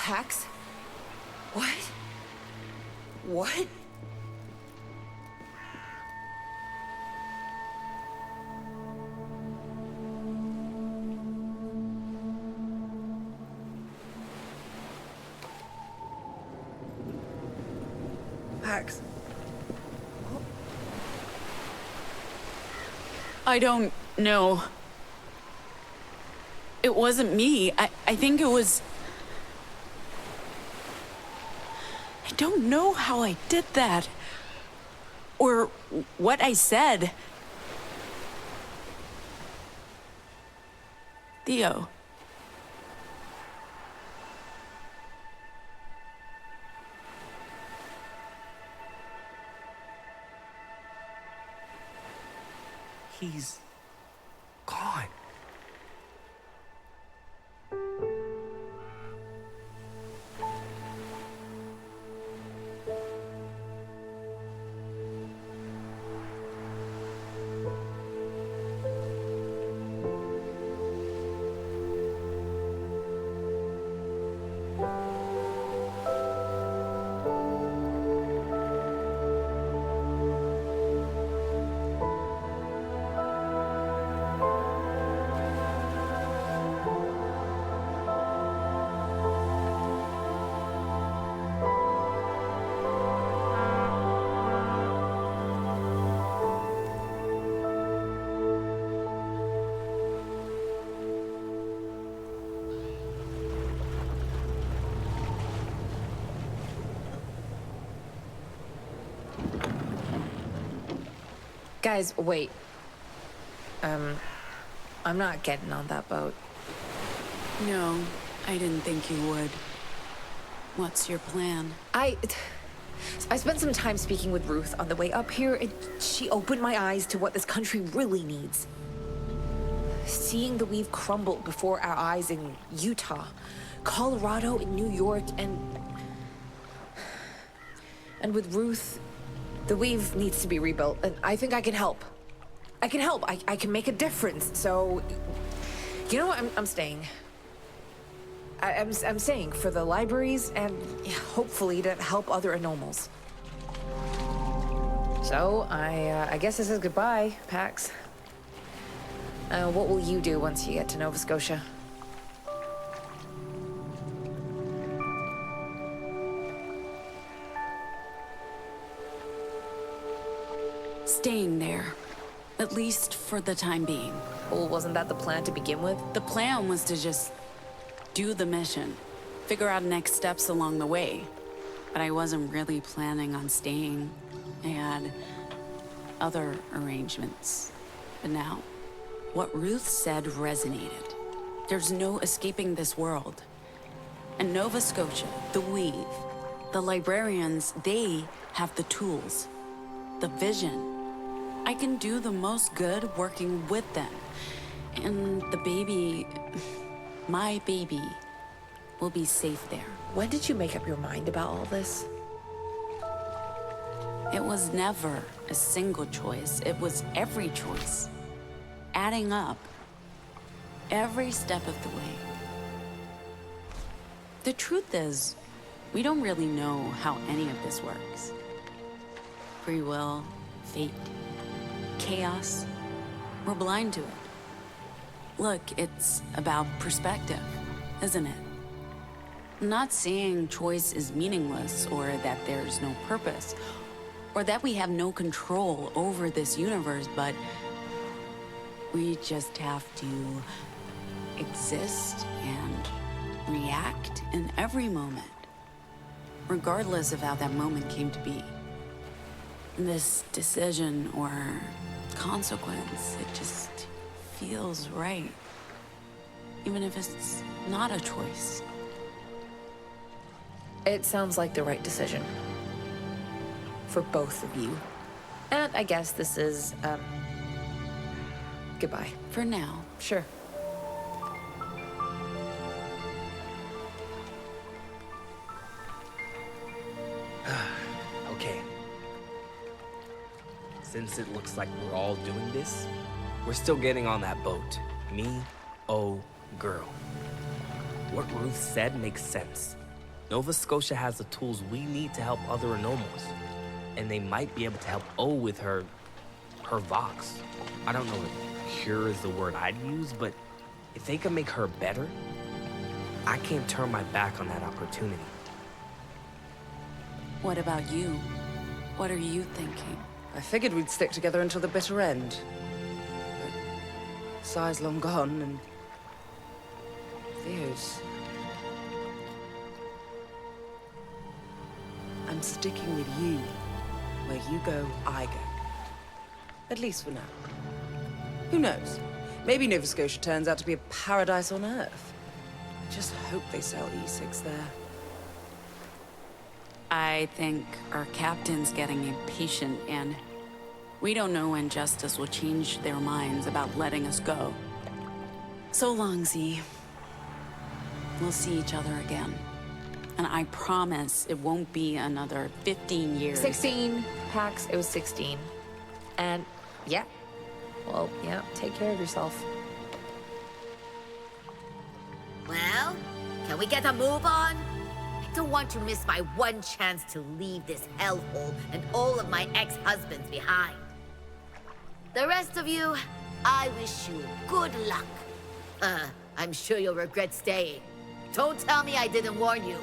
Pax? What? What? Pax. I don't know. It wasn't me. I think it was... I don't know how I did that. Or what I said. Theo. He's gone. Guys, wait. I'm not getting on that boat. No, I didn't think you would. What's your plan? I spent some time speaking with Ruth on the way up here, and she opened my eyes to what this country really needs. Seeing the weave crumble before our eyes in Utah, Colorado, and New York, and with Ruth, the weave needs to be rebuilt, and I think I can help. I can help. I can make a difference. So, you know what? I'm staying. I'm staying for the libraries and hopefully to help other anomals. So I guess this is goodbye, Pax. What will you do once you get to Nova Scotia? Staying there. At least for the time being. Well, wasn't that the plan to begin with? The plan was to just do the mission. Figure out next steps along the way. But I wasn't really planning on staying. I had other arrangements. But now, what Ruth said resonated. There's no escaping this world. And Nova Scotia, the Weave, the librarians, they have the tools, the vision. I can do the most good working with them. And the baby, my baby, will be safe there. When did you make up your mind about all this? It was never a single choice. It was every choice. Adding up. Every step of the way. The truth is, we don't really know how any of this works. Free will, fate, chaos. We're blind to it. Look, it's about perspective, isn't it? I'm not saying choice is meaningless or that there's no purpose or that we have no control over this universe, but we just have to exist and react in every moment, regardless of how that moment came to be. This decision or consequence, it just feels right, even if it's not a choice. It sounds like the right decision. For both of you. And I guess this is, goodbye. For now. Sure. Okay. Since it looks like we're all doing this, we're still getting on that boat. Me, oh, girl. What Ruth said makes sense. Nova Scotia has the tools we need to help other anomals. And they might be able to help O with her Vox. I don't know if cure is the word I'd use, but if they can make her better, I can't turn my back on that opportunity. What about you? What are you thinking? I figured we'd stick together until the bitter end. But Sai's long gone, and Theo's... I'm sticking with you. Where you go, I go. At least for now. Who knows? Maybe Nova Scotia turns out to be a paradise on Earth. I just hope they sell E6 there. I think our captain's getting impatient, and we don't know when Justice will change their minds about letting us go. So long, Z. We'll see each other again. And I promise it won't be another 15 years. 16, Pax, it was 16. And, yeah. Well, yeah, take care of yourself. Well, can we get a move on? I don't want to miss my one chance to leave this hellhole and all of my ex-husbands behind. The rest of you, I wish you good luck. I'm sure you'll regret staying. Don't tell me I didn't warn you.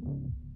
Mm-hmm.